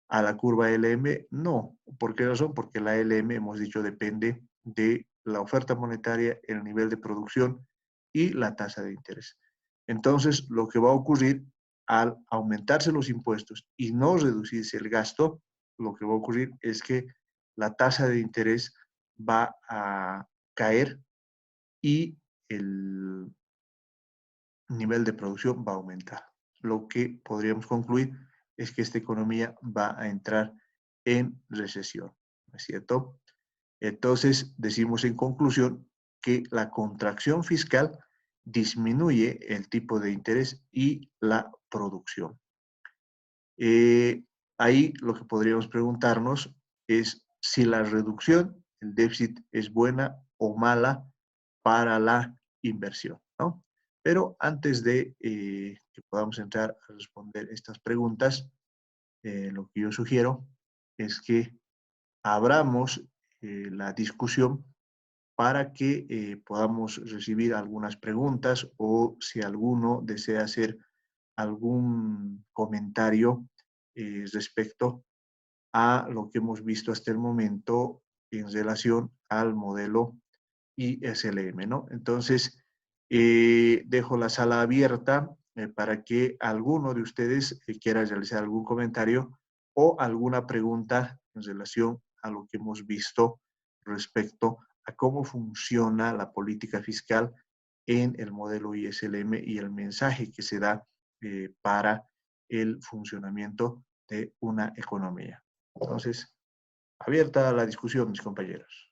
a la curva LM. No. ¿Por qué razón? Porque la LM, hemos dicho, depende de la oferta monetaria, el nivel de producción y la tasa de interés. Entonces, lo que va a ocurrir al aumentarse los impuestos y no reducirse el gasto, lo que va a ocurrir es que la tasa de interés va a caer y el nivel de producción va a aumentar. Lo que podríamos concluir es que esta economía va a entrar en recesión, ¿no es cierto? Entonces, decimos en conclusión que la contracción fiscal disminuye el tipo de interés y la producción. Ahí lo que podríamos preguntarnos es si la reducción, el déficit, es buena o mala para la inversión, ¿no? Pero antes de que podamos entrar a responder estas preguntas, lo que yo sugiero es que abramos la discusión para que podamos recibir algunas preguntas o si alguno desea hacer algún comentario respecto a lo que hemos visto hasta el momento en relación al modelo ISLM, ¿no? Entonces, dejo la sala abierta para que alguno de ustedes quiera realizar algún comentario o alguna pregunta en relación a lo que hemos visto respecto a cómo funciona la política fiscal en el modelo ISLM y el mensaje que se da para el funcionamiento de una economía. Entonces, abierta la discusión, mis compañeros.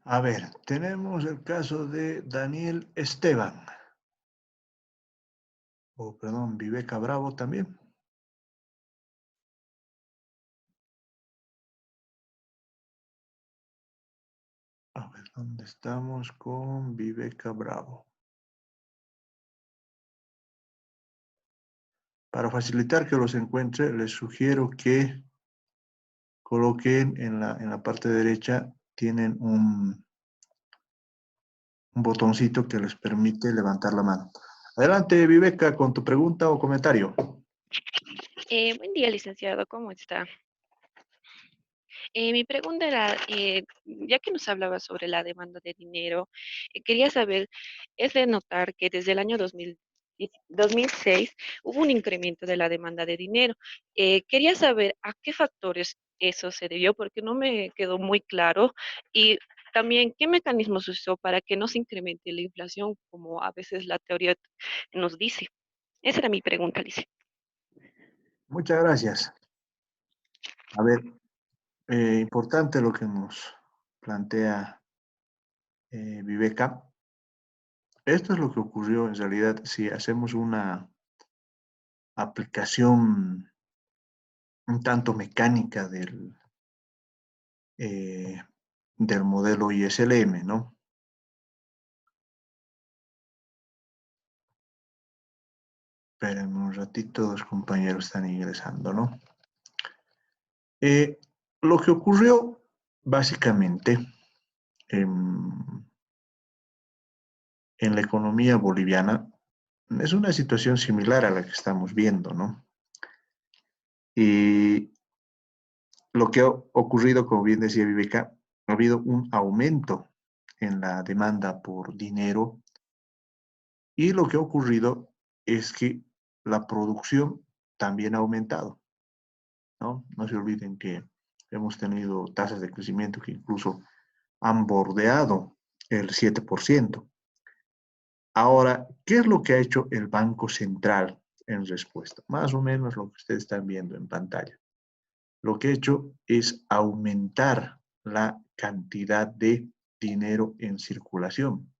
A ver, tenemos el caso de Daniel Esteban. O, perdón, Viveca Bravo también. A ver, ¿Dónde estamos con Viveca Bravo? Para facilitar que los encuentre, les sugiero que coloquen en la parte derecha, tienen un botoncito que les permite levantar la mano. Adelante, Viveca, con tu pregunta o comentario. Buen día, licenciado, ¿cómo está? Mi pregunta era, ya que nos hablaba sobre la demanda de dinero, quería saber, es de notar que desde el año 2006 hubo un incremento de la demanda de dinero. Quería saber a qué factores eso se debió, porque no me quedó muy claro, y también qué mecanismos usó para que no se incremente la inflación, como a veces la teoría nos dice. Esa era mi pregunta, Lice. Muchas gracias. A ver, importante lo que nos plantea Viveca. Esto es lo que ocurrió en realidad si hacemos una aplicación un tanto mecánica eh, del modelo ISLM, ¿no? Esperen un ratito, los compañeros están ingresando, ¿no? Lo que ocurrió básicamente en, en la economía boliviana es una situación similar a la que estamos viendo, ¿no? Y lo que ha ocurrido, como bien decía Viveca, ha habido un aumento en la demanda por dinero y lo que ha ocurrido es que la producción también ha aumentado, ¿no? No se olviden que hemos tenido tasas de crecimiento que incluso han bordeado el 7%. Ahora, ¿qué es lo que ha hecho el Banco Central en respuesta? Más o menos lo que ustedes están viendo en pantalla. Lo que ha hecho es aumentar la cantidad de dinero en circulación.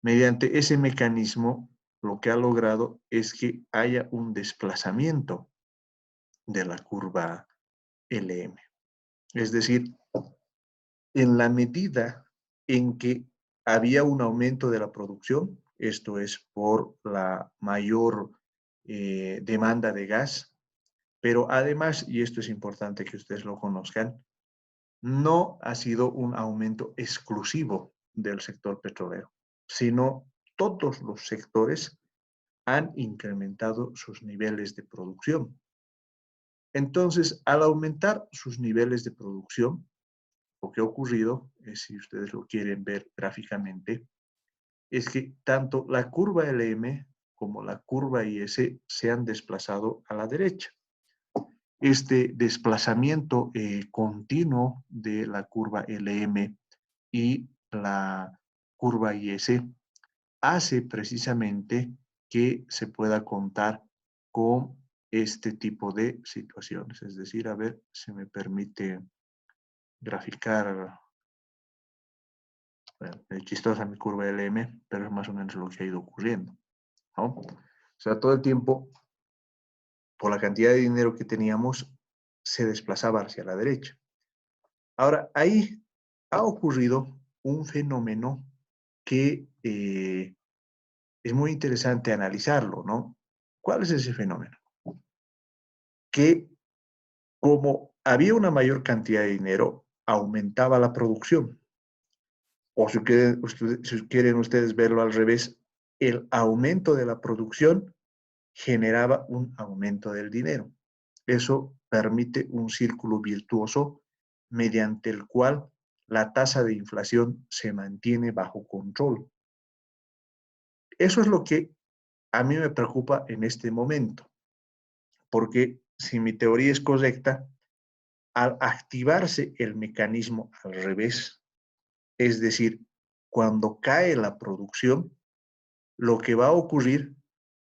Mediante ese mecanismo, lo que ha logrado es que haya un desplazamiento de la curva LM. Es decir, en la medida en que había un aumento de la producción, esto es por la mayor demanda de gas, pero además, y esto es importante que ustedes lo conozcan, no ha sido un aumento exclusivo del sector petrolero, sino todos los sectores han incrementado sus niveles de producción. Entonces, al aumentar sus niveles de producción, lo que ha ocurrido, si ustedes lo quieren ver gráficamente, es que tanto la curva LM como la curva IS se han desplazado a la derecha. Este desplazamiento continuo de la curva LM y la curva IS hace precisamente que se pueda contar con este tipo de situaciones. Es decir, a ver, si me permite graficar, bueno, es chistosa mi curva LM, pero es más o menos lo que ha ido ocurriendo, ¿no? O sea, todo el tiempo, por la cantidad de dinero que teníamos, se desplazaba hacia la derecha. Ahora, ahí ha ocurrido un fenómeno que es muy interesante analizarlo, ¿no? ¿Cuál es ese fenómeno? Que como había una mayor cantidad de dinero, aumentaba la producción. O si quieren ustedes verlo al revés, el aumento de la producción generaba un aumento del dinero. Eso permite un círculo virtuoso mediante el cual la tasa de inflación se mantiene bajo control. Eso es lo que a mí me preocupa en este momento, porque si mi teoría es correcta, al activarse el mecanismo al revés, es decir, cuando cae la producción, lo que va a ocurrir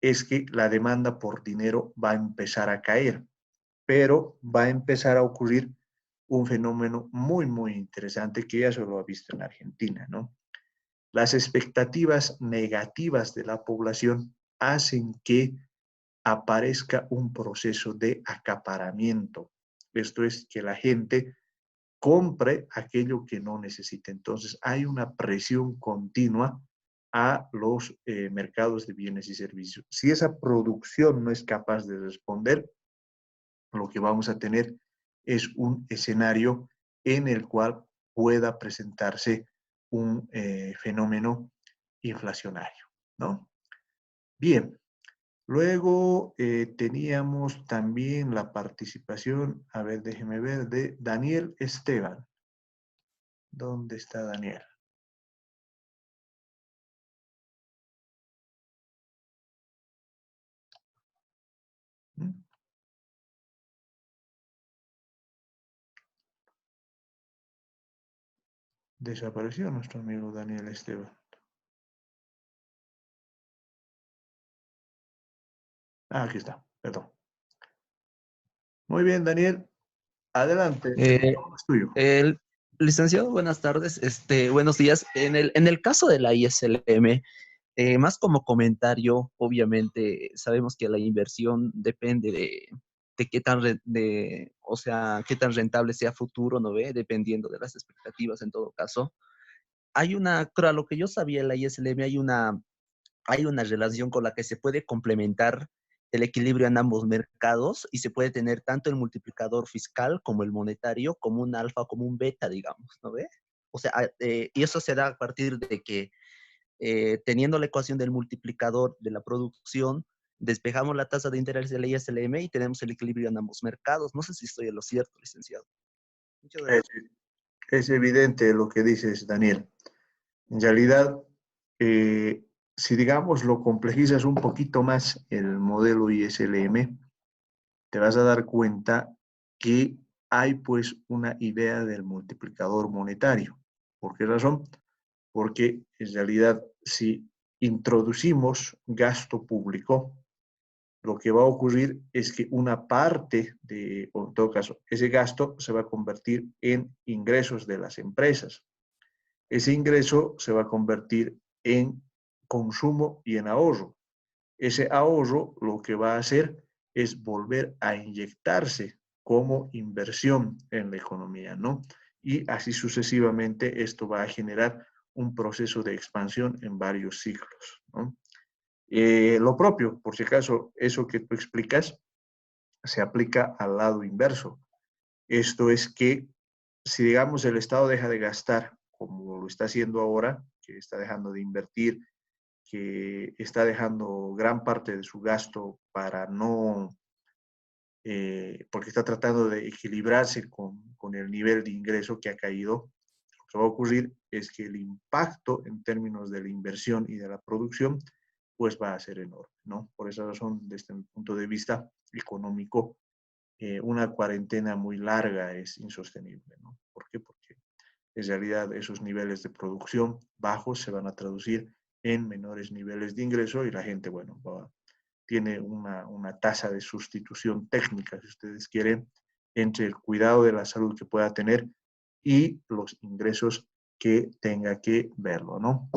es que la demanda por dinero va a empezar a caer, pero va a empezar a ocurrir un fenómeno muy, muy interesante que ya se lo ha visto en Argentina, ¿no? Las expectativas negativas de la población hacen que aparezca un proceso de acaparamiento. Esto es que la gente compre aquello que no necesita. Entonces, hay una presión continua a los mercados de bienes y servicios. Si esa producción no es capaz de responder, lo que vamos a tener es un escenario en el cual pueda presentarse un fenómeno inflacionario, ¿no? Bien, luego teníamos también la participación, a ver, déjeme ver, de Daniel Esteban. ¿Dónde está Daniel? ¿Mm? Desapareció nuestro amigo Daniel Esteban. Ah, aquí está, perdón. Muy bien, Daniel, adelante, el Eh, micrófono es tuyo. el licenciado, buenas tardes, buenos días. En el caso de la ISLM, más como comentario, obviamente sabemos que la inversión depende de qué tan, o sea, qué tan rentable sea futuro, ¿no ve? Dependiendo de las expectativas en todo caso. A lo que yo sabía en la ISLM hay una relación con la que se puede complementar el equilibrio en ambos mercados y se puede tener tanto el multiplicador fiscal como el monetario como un alfa, como un beta, digamos, ¿no ve? O sea, y eso se da a partir de que teniendo la ecuación del multiplicador de la producción, despejamos la tasa de interés de la ISLM y tenemos el equilibrio en ambos mercados. No sé si estoy en lo cierto, licenciado. Muchas Es, gracias. es evidente lo que dices, Daniel. En realidad, si digamos lo complejizas un poquito más el modelo ISLM, te vas a dar cuenta que hay pues una idea del multiplicador monetario. ¿Por qué razón? Porque en realidad si introducimos gasto público, lo que va a ocurrir es que una parte de, o en todo caso, ese gasto se va a convertir en ingresos de las empresas. Ese ingreso se va a convertir en consumo y en ahorro. Ese ahorro lo que va a hacer es volver a inyectarse como inversión en la economía, ¿no? Y así sucesivamente esto va a generar un proceso de expansión en varios ciclos, ¿no? Lo propio, por si acaso, eso que tú explicas se aplica al lado inverso. Esto es que si, digamos, el Estado deja de gastar como lo está haciendo ahora, que está dejando de invertir, que está dejando gran parte de su gasto para no, porque está tratando de equilibrarse con el nivel de ingreso que ha caído, lo que va a ocurrir es que el impacto en términos de la inversión y de la producción, pues va a ser enorme, ¿no? Por esa razón, desde mi punto de vista económico, una cuarentena muy larga es insostenible, ¿no? ¿Por qué? Porque en realidad esos niveles de producción bajos se van a traducir en menores niveles de ingreso y la gente, bueno, tiene una tasa de sustitución técnica, si ustedes quieren, entre el cuidado de la salud que pueda tener y los ingresos que tenga que verlo, ¿no?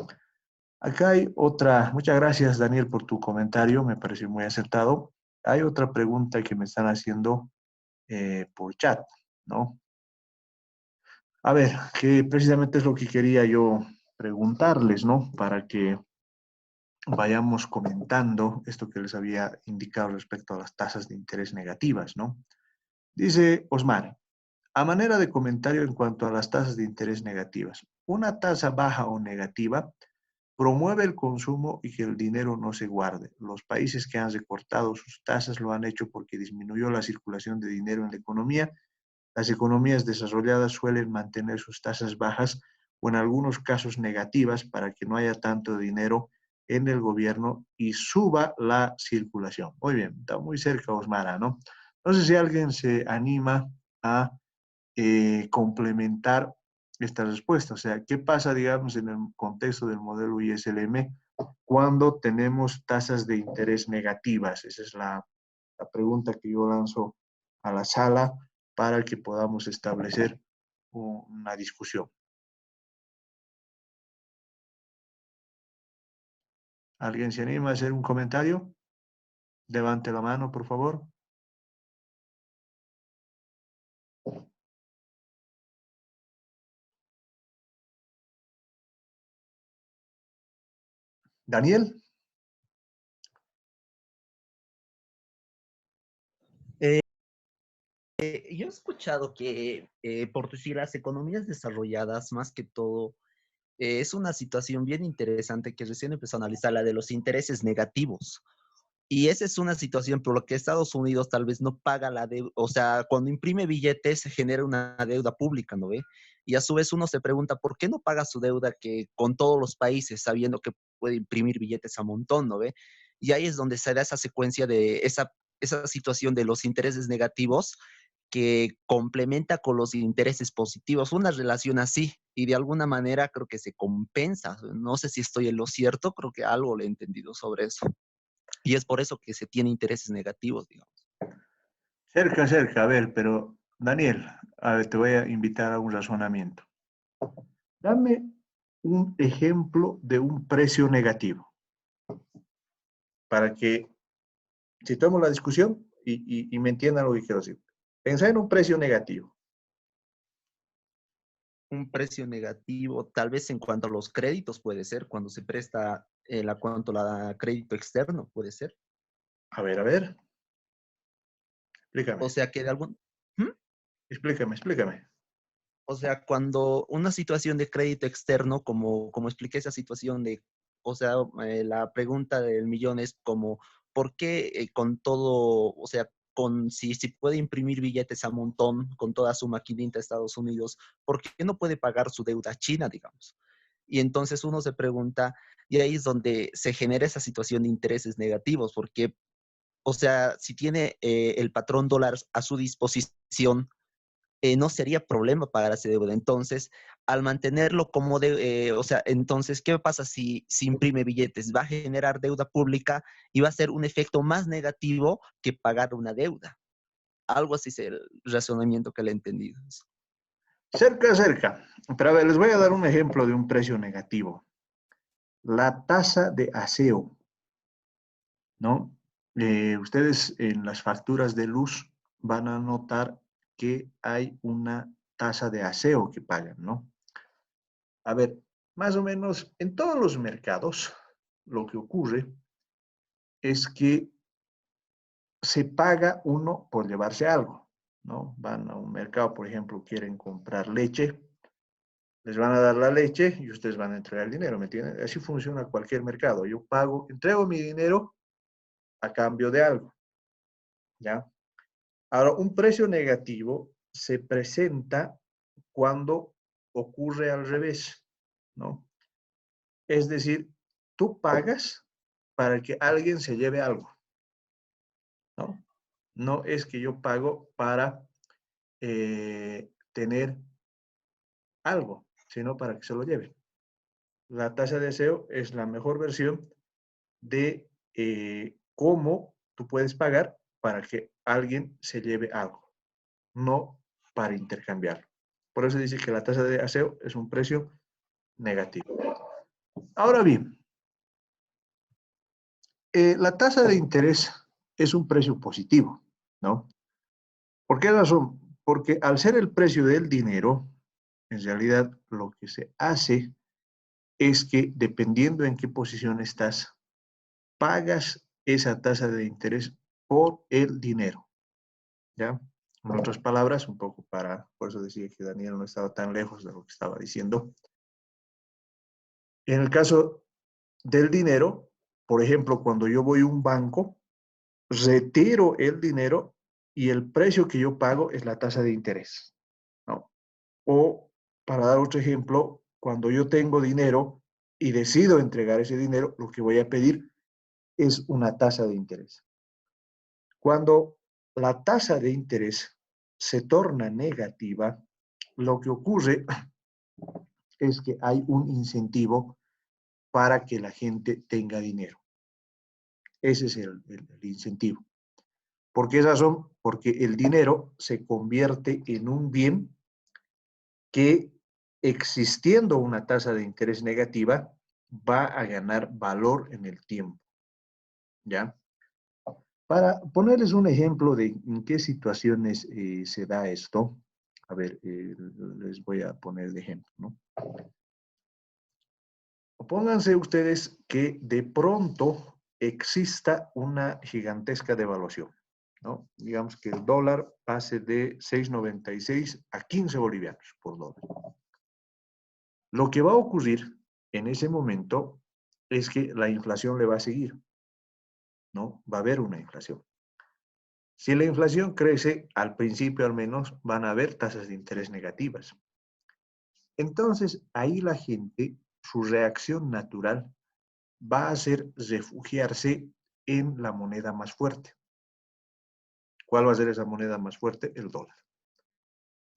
Acá hay otra, muchas gracias Daniel por tu comentario, me pareció muy acertado. Hay otra pregunta que me están haciendo por chat, ¿no? A ver, que precisamente es lo que quería yo preguntarles, ¿no? Para que vayamos comentando esto que les había indicado respecto a las tasas de interés negativas, ¿no? Dice Osmar, a manera de comentario en cuanto a las tasas de interés negativas, una tasa baja o negativa promueve el consumo y que el dinero no se guarde. Los países que han recortado sus tasas lo han hecho porque disminuyó la circulación de dinero en la economía. Las economías desarrolladas suelen mantener sus tasas bajas o en algunos casos negativas para que no haya tanto dinero en el gobierno y suba la circulación. Muy bien, está muy cerca Osmara, ¿no? No sé si alguien se anima a complementar esta respuesta. O sea, ¿qué pasa, digamos, en el contexto del modelo ISLM cuando tenemos tasas de interés negativas? Esa es la pregunta que yo lanzo a la sala para que podamos establecer una discusión. ¿Alguien se anima a hacer un comentario? Levante la mano, por favor. Daniel. Yo he escuchado que, por decir, las economías desarrolladas, más que todo, es una situación bien interesante que recién empezó a analizar, la de los intereses negativos. Y esa es una situación por la que Estados Unidos tal vez no paga la deuda, o sea, cuando imprime billetes se genera una deuda pública, ¿no ve? Y a su vez uno se pregunta, ¿por qué no paga su deuda que con todos los países, sabiendo que puede imprimir billetes a montón, ¿no ve? Y ahí es donde se da esa secuencia de esa situación de los intereses negativos que complementa con los intereses positivos, una relación así, y de alguna manera creo que se compensa. No sé si estoy en lo cierto, creo que algo le he entendido sobre eso. Y es por eso que se tiene intereses negativos, digamos. Cerca, cerca, a ver, pero Daniel, a ver, te voy a invitar a un razonamiento. Dame un ejemplo de un precio negativo para que situemos la discusión y me entiendan lo que quiero decir. Pensá en un precio negativo. Un precio negativo, tal vez en cuanto a los créditos puede ser, cuando se presta la cuanto a crédito externo puede ser. A ver, O explícame, sea que de algún... ¿Mm? explícame. O sea, cuando una situación de crédito externo, como expliqué esa situación de, o sea, la pregunta del millón es como, ¿por qué con todo, o sea, si puede imprimir billetes a montón con toda su maquinita de Estados Unidos, ¿por qué no puede pagar su deuda china, digamos? Y entonces uno se pregunta, y ahí es donde se genera esa situación de intereses negativos, porque, o sea, si tiene el patrón dólar a su disposición, no sería problema pagar ese deuda. Entonces, al mantenerlo como o sea, entonces, ¿qué pasa si imprime billetes? Va a generar deuda pública y va a ser un efecto más negativo que pagar una deuda. Algo así es el razonamiento que le he entendido. Cerca. Pero a ver, les voy a dar un ejemplo de un precio negativo. La tasa de aseo, ¿no? Ustedes en las facturas de luz van a notar que hay una tasa de aseo que pagan, ¿no? A ver, más o menos en todos los mercados lo que ocurre es que se paga uno por llevarse algo, ¿no? Van a un mercado, por ejemplo, quieren comprar leche, les van a dar la leche y ustedes van a entregar el dinero, ¿me entienden? Así funciona cualquier mercado. Yo pago, entrego mi dinero a cambio de algo, ¿ya? Ahora, un precio negativo se presenta cuando ocurre al revés, ¿no? Es decir, tú pagas para que alguien se lleve algo, ¿no? No es que yo pago para tener algo, sino para que se lo lleve. La tasa de deseo es la mejor versión de cómo tú puedes pagar para que alguien se lleve algo, no para intercambiarlo. Por eso dice que la tasa de aseo es un precio negativo. Ahora bien, la tasa de interés es un precio positivo, ¿no? ¿Por qué razón? Porque al ser el precio del dinero, en realidad lo que se hace es que dependiendo en qué posición estás, pagas esa tasa de interés por el dinero, ¿ya? En otras palabras, un poco por eso decía que Daniel no estaba tan lejos de lo que estaba diciendo. En el caso del dinero, por ejemplo, cuando yo voy a un banco, retiro el dinero y el precio que yo pago es la tasa de interés, ¿no? O, para dar otro ejemplo, cuando yo tengo dinero y decido entregar ese dinero, lo que voy a pedir es una tasa de interés. Cuando la tasa de interés se torna negativa, lo que ocurre es que hay un incentivo para que la gente tenga dinero. Ese es el incentivo. ¿Por qué razón? Porque el dinero se convierte en un bien que, existiendo una tasa de interés negativa, va a ganar valor en el tiempo. ¿Ya? Para ponerles un ejemplo de en qué situaciones se da esto, a ver, les voy a poner de ejemplo, ¿no? Pónganse ustedes que de pronto exista una gigantesca devaluación, ¿no? Digamos que el dólar pase de 6,96 a 15 bolivianos por dólar. Lo que va a ocurrir en ese momento es que la inflación le va a seguir, ¿no? Va a haber una inflación. Si la inflación crece, al principio al menos, van a haber tasas de interés negativas. Entonces, ahí la gente, su reacción natural va a ser refugiarse en la moneda más fuerte. ¿Cuál va a ser esa moneda más fuerte? El dólar.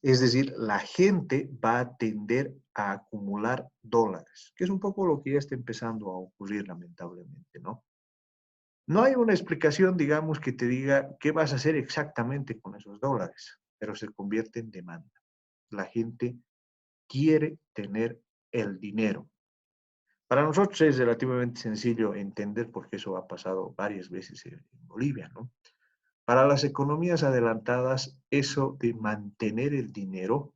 Es decir, la gente va a tender a acumular dólares, que es un poco lo que ya está empezando a ocurrir lamentablemente, ¿no? No hay una explicación, digamos, que te diga qué vas a hacer exactamente con esos dólares, pero se convierte en demanda. La gente quiere tener el dinero. Para nosotros es relativamente sencillo entender porque eso ha pasado varias veces en Bolivia, ¿no? Para las economías adelantadas, eso de mantener el dinero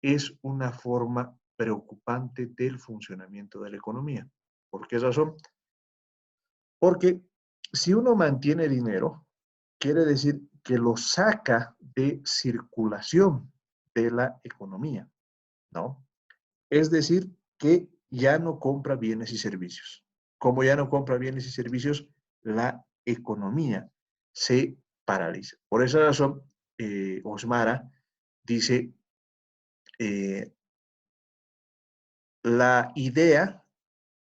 es una forma preocupante del funcionamiento de la economía. ¿Por qué razón? Porque si uno mantiene dinero, quiere decir que lo saca de circulación de la economía, ¿no? Es decir, que ya no compra bienes y servicios. Como ya no compra bienes y servicios, la economía se paraliza. Por esa razón, Osmara dice, eh, la idea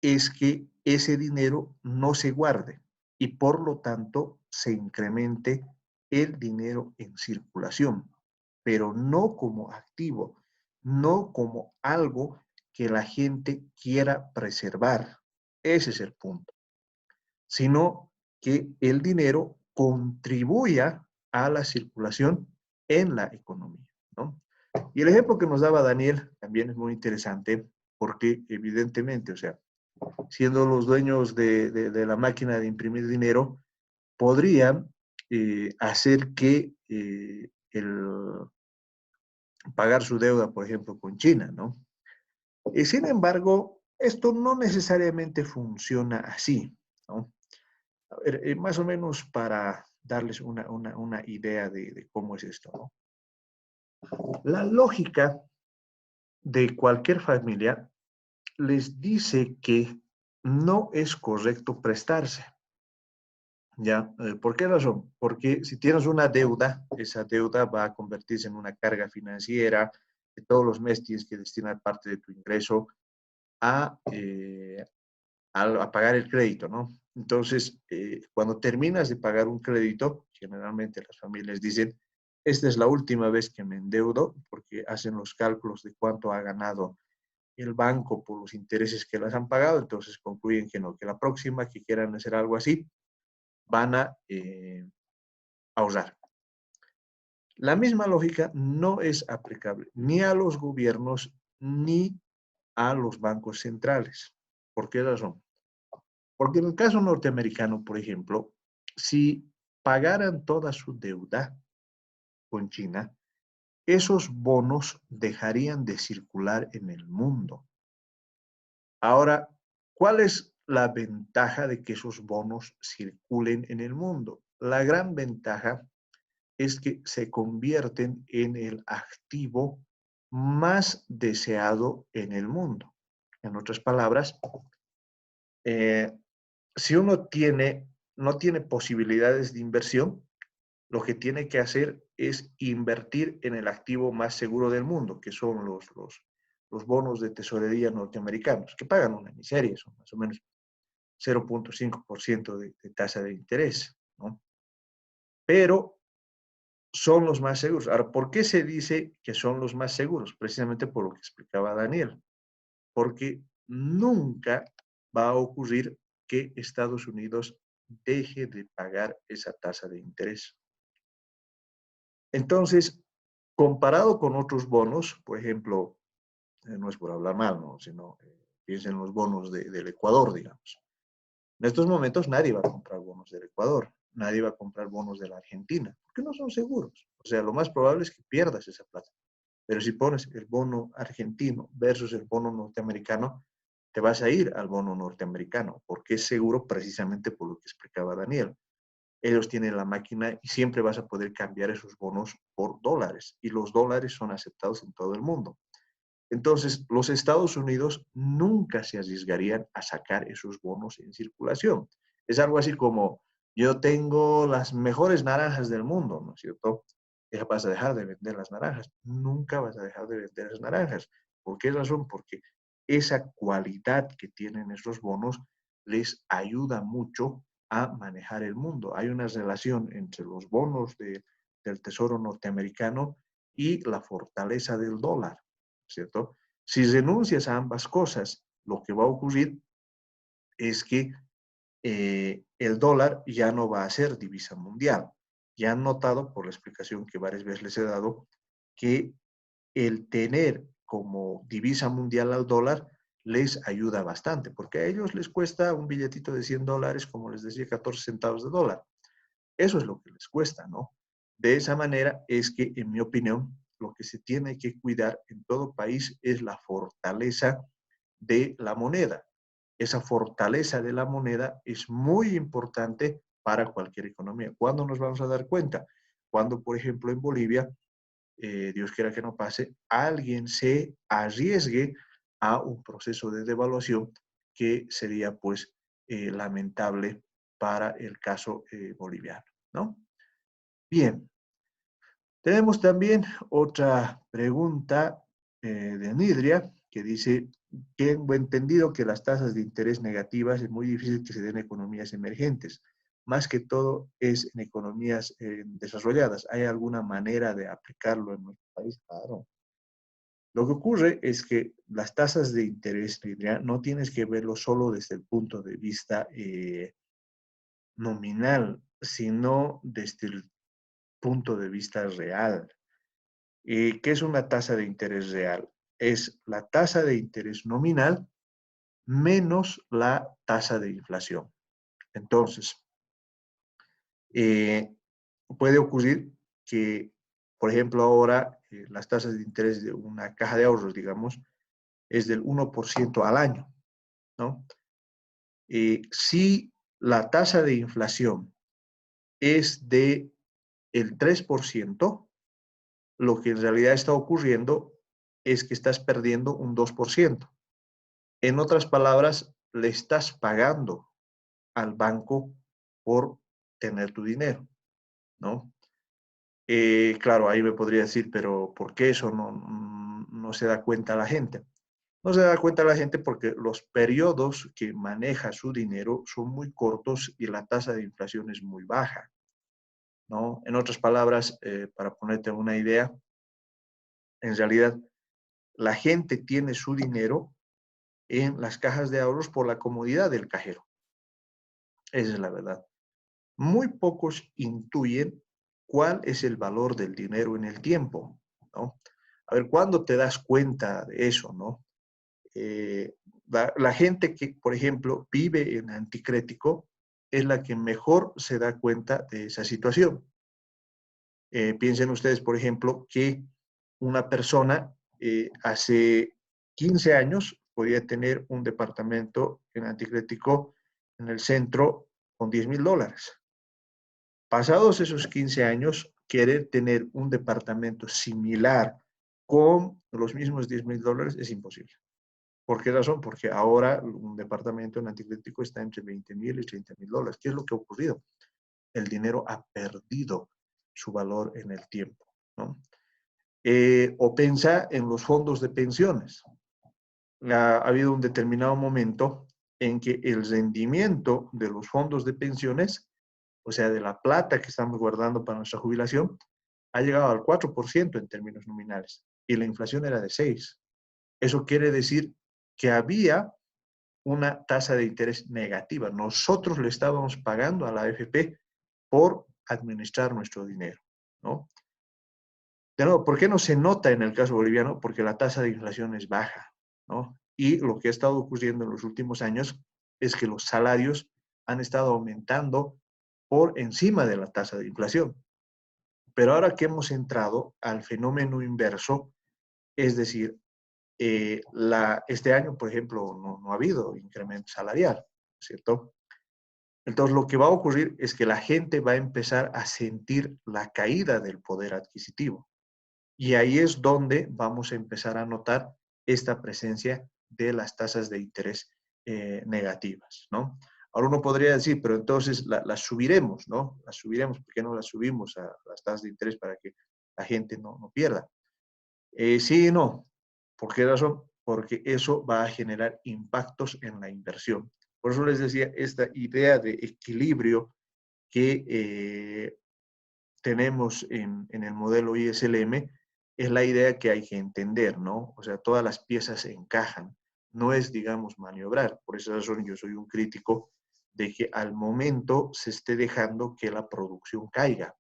es que ese dinero no se guarde y por lo tanto se incremente el dinero en circulación, pero no como activo, no como algo que la gente quiera preservar. Ese es el punto. Sino que el dinero contribuya a la circulación en la economía, ¿no? Y el ejemplo que nos daba Daniel también es muy interesante porque evidentemente, o sea, siendo los dueños de la máquina de imprimir dinero, podrían hacer que pagar su deuda, por ejemplo, con China, ¿no? Sin embargo, esto no necesariamente funciona así, ¿no? A ver, más o menos para darles una idea de cómo es esto, ¿no? La lógica de cualquier familia les dice que no es correcto prestarse. ¿Ya? ¿Por qué razón? Porque si tienes una deuda, esa deuda va a convertirse en una carga financiera, que todos los meses tienes que destinar parte de tu ingreso a, a pagar el crédito, ¿no? Entonces, cuando terminas de pagar un crédito, generalmente las familias dicen, esta es la última vez que me endeudo, porque hacen los cálculos de cuánto ha ganado el banco por los intereses que las han pagado, entonces concluyen que no, que la próxima que quieran hacer algo así, van a ahorrar. La misma lógica no es aplicable ni a los gobiernos ni a los bancos centrales. ¿Por qué razón? Porque en el caso norteamericano, por ejemplo, si pagaran toda su deuda con China, esos bonos dejarían de circular en el mundo. Ahora, ¿cuál es la ventaja de que esos bonos circulen en el mundo? La gran ventaja es que se convierten en el activo más deseado en el mundo. En otras palabras, eh, si uno no tiene posibilidades de inversión, lo que tiene que hacer es invertir en el activo más seguro del mundo, que son los bonos de tesorería norteamericanos, que pagan una miseria, son más o menos 0,5% de tasa de interés, ¿no? Pero son los más seguros. Ahora, ¿por qué se dice que son los más seguros? Precisamente por lo que explicaba Daniel. Porque nunca va a ocurrir que Estados Unidos deje de pagar esa tasa de interés. Entonces, comparado con otros bonos, por ejemplo, no es por hablar mal, ¿no? Sino piensen en los bonos del Ecuador, digamos. En estos momentos nadie va a comprar bonos del Ecuador, nadie va a comprar bonos de la Argentina, porque no son seguros. O sea, lo más probable es que pierdas esa plata. Pero si pones el bono argentino versus el bono norteamericano, te vas a ir al bono norteamericano, porque es seguro precisamente por lo que explicaba Daniel. Ellos tienen la máquina y siempre vas a poder cambiar esos bonos por dólares, y los dólares son aceptados en todo el mundo. Entonces, los Estados Unidos nunca se arriesgarían a sacar esos bonos en circulación. Es algo así como, yo tengo las mejores naranjas del mundo, ¿no es cierto? Ya vas a dejar de vender las naranjas. Nunca vas a dejar de vender las naranjas. ¿Por qué razón? Porque esa cualidad que tienen esos bonos les ayuda mucho a manejar el mundo. Hay una relación entre los bonos del Tesoro norteamericano y la fortaleza del dólar, ¿cierto? Si renuncias a ambas cosas, lo que va a ocurrir es que el dólar ya no va a ser divisa mundial. Ya han notado, por la explicación que varias veces les he dado, que el tener como divisa mundial al dólar les ayuda bastante, porque a ellos les cuesta un billetito de $100, como les decía, 14 centavos de dólar. Eso es lo que les cuesta, ¿no? De esa manera es que, en mi opinión, lo que se tiene que cuidar en todo país es la fortaleza de la moneda. Esa fortaleza de la moneda es muy importante para cualquier economía. ¿Cuándo nos vamos a dar cuenta? Cuando, por ejemplo, en Bolivia, Dios quiera que no pase, alguien se arriesgue a un proceso de devaluación que sería, pues, lamentable para el caso boliviano, ¿no? Bien, tenemos también otra pregunta de Nidria que dice, tengo entendido que las tasas de interés negativas es muy difícil que se den en economías emergentes. Más que todo es en economías desarrolladas. ¿Hay alguna manera de aplicarlo en nuestro país? Claro. Lo que ocurre es que las tasas de interés, Nidria, no tienes que verlo solo desde el punto de vista nominal, sino desde el punto de vista real. ¿Qué es una tasa de interés real? Es la tasa de interés nominal menos la tasa de inflación. Entonces, puede ocurrir que, por ejemplo, ahora las tasas de interés de una caja de ahorros, digamos, es del 1% al año, ¿no? Si la tasa de inflación es de el 3%, lo que en realidad está ocurriendo es que estás perdiendo un 2%. En otras palabras, le estás pagando al banco por tener tu dinero, ¿no? Claro, ahí me podría decir, pero ¿por qué eso no se da cuenta la gente? No se da cuenta la gente porque los periodos que maneja su dinero son muy cortos y la tasa de inflación es muy baja, ¿no? En otras palabras, para ponerte una idea, en realidad la gente tiene su dinero en las cajas de ahorros por la comodidad del cajero. Esa es la verdad. Muy pocos intuyen cuál es el valor del dinero en el tiempo, ¿no? A ver, ¿cuándo te das cuenta de eso, no? La gente que, por ejemplo, vive en anticrético es la que mejor se da cuenta de esa situación. Piensen ustedes, por ejemplo, que una persona hace 15 años podía tener un departamento en anticrético en el centro con $10,000. Pasados esos 15 años, querer tener un departamento similar con los mismos $10,000 es imposible. ¿Por qué razón? Porque ahora un departamento en anticrético está entre $20,000 y $30,000. ¿Qué es lo que ha ocurrido? El dinero ha perdido su valor en el tiempo, ¿no? O pensa en los fondos de pensiones. Ha habido un determinado momento en que el rendimiento de los fondos de pensiones, o sea, de la plata que estamos guardando para nuestra jubilación, ha llegado al 4% en términos nominales y la inflación era de 6%. Eso quiere decir que había una tasa de interés negativa. Nosotros le estábamos pagando a la AFP por administrar nuestro dinero, ¿no? De nuevo, ¿por qué no se nota en el caso boliviano? Porque la tasa de inflación es baja, ¿no? Y lo que ha estado ocurriendo en los últimos años es que los salarios han estado aumentando por encima de la tasa de inflación. Pero ahora que hemos entrado al fenómeno inverso, es decir, este año, por ejemplo, no ha habido incremento salarial, ¿cierto? Entonces, lo que va a ocurrir es que la gente va a empezar a sentir la caída del poder adquisitivo. Y ahí es donde vamos a empezar a notar esta presencia de las tasas de interés negativas, ¿no? Ahora uno podría decir, pero entonces las subiremos, ¿no? Las subiremos, ¿por qué no las subimos a las tasas de interés para que la gente no pierda? Sí y no. ¿Por qué razón? Porque eso va a generar impactos en la inversión. Por eso les decía, esta idea de equilibrio que tenemos en el modelo ISLM es la idea que hay que entender, ¿no? O sea, todas las piezas se encajan. No es, digamos, maniobrar. Por esa razón yo soy un crítico de que al momento se esté dejando que la producción caiga.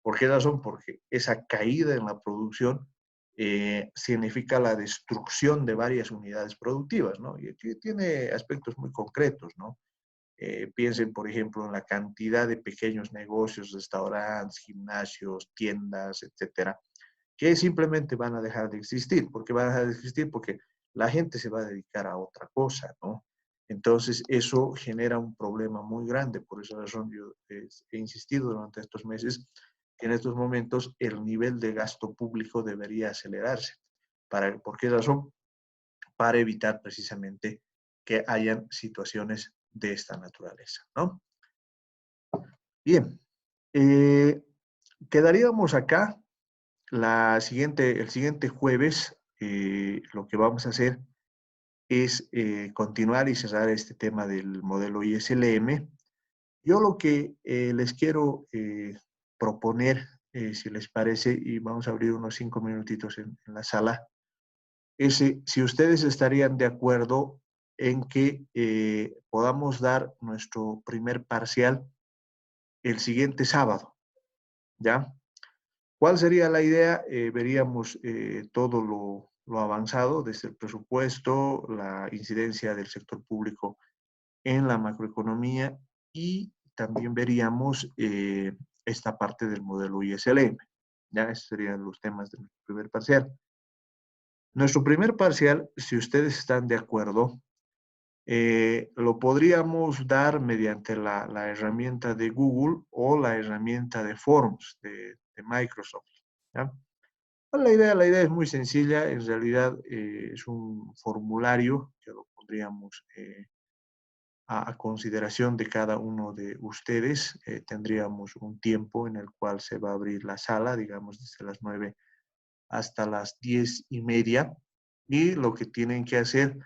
¿Por qué razón? Porque esa caída en la producción significa la destrucción de varias unidades productivas, ¿no? Y tiene aspectos muy concretos, ¿no? Piensen, por ejemplo, en la cantidad de pequeños negocios, restaurantes, gimnasios, tiendas, etcétera, que simplemente van a dejar de existir. ¿Por qué van a dejar de existir? Porque la gente se va a dedicar a otra cosa, ¿no? Entonces, eso genera un problema muy grande. Por esa razón, yo he insistido durante estos meses que en estos momentos el nivel de gasto público debería acelerarse. ¿Por qué razón? Para evitar precisamente que hayan situaciones de esta naturaleza, ¿no? Bien, quedaríamos acá el siguiente jueves. Lo que vamos a hacer es continuar y cerrar este tema del modelo ISLM. Yo lo que les quiero proponer, si les parece, y vamos a abrir unos 5 minutitos en la sala, es si ustedes estarían de acuerdo en que podamos dar nuestro primer parcial el siguiente sábado, ¿ya? ¿Cuál sería la idea? Veríamos todo lo avanzado desde el presupuesto, la incidencia del sector público en la macroeconomía y también veríamos esta parte del modelo ISLM. Ya, esos serían los temas del primer parcial. Nuestro primer parcial, si ustedes están de acuerdo, lo podríamos dar mediante la herramienta de Google o la herramienta de Forms de Microsoft, ¿ya? La idea es muy sencilla, en realidad es un formulario que lo pondríamos a consideración de cada uno de ustedes. Tendríamos un tiempo en el cual se va a abrir la sala, digamos desde las 9 hasta las 10:30, y lo que tienen que hacer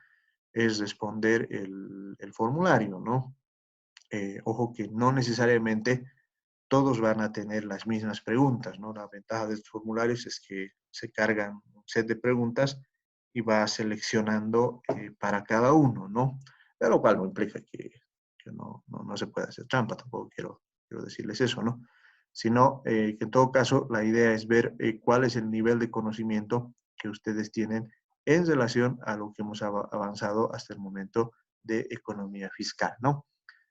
es responder el formulario, ¿no? Ojo que no necesariamente todos van a tener las mismas preguntas, ¿no? La ventaja de estos formularios es que se cargan un set de preguntas y va seleccionando para cada uno, ¿no? Pero lo cual no implica que no se pueda hacer trampa, tampoco quiero decirles eso, ¿no? Sino que en todo caso la idea es ver cuál es el nivel de conocimiento que ustedes tienen en relación a lo que hemos avanzado hasta el momento de economía fiscal, ¿no?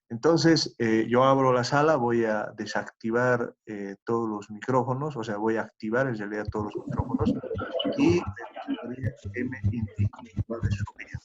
Entonces, yo abro la sala, voy a desactivar todos los micrófonos, o sea, voy a activar en realidad todos los micrófonos y me gustaría que me indiquen cuál es su opinión.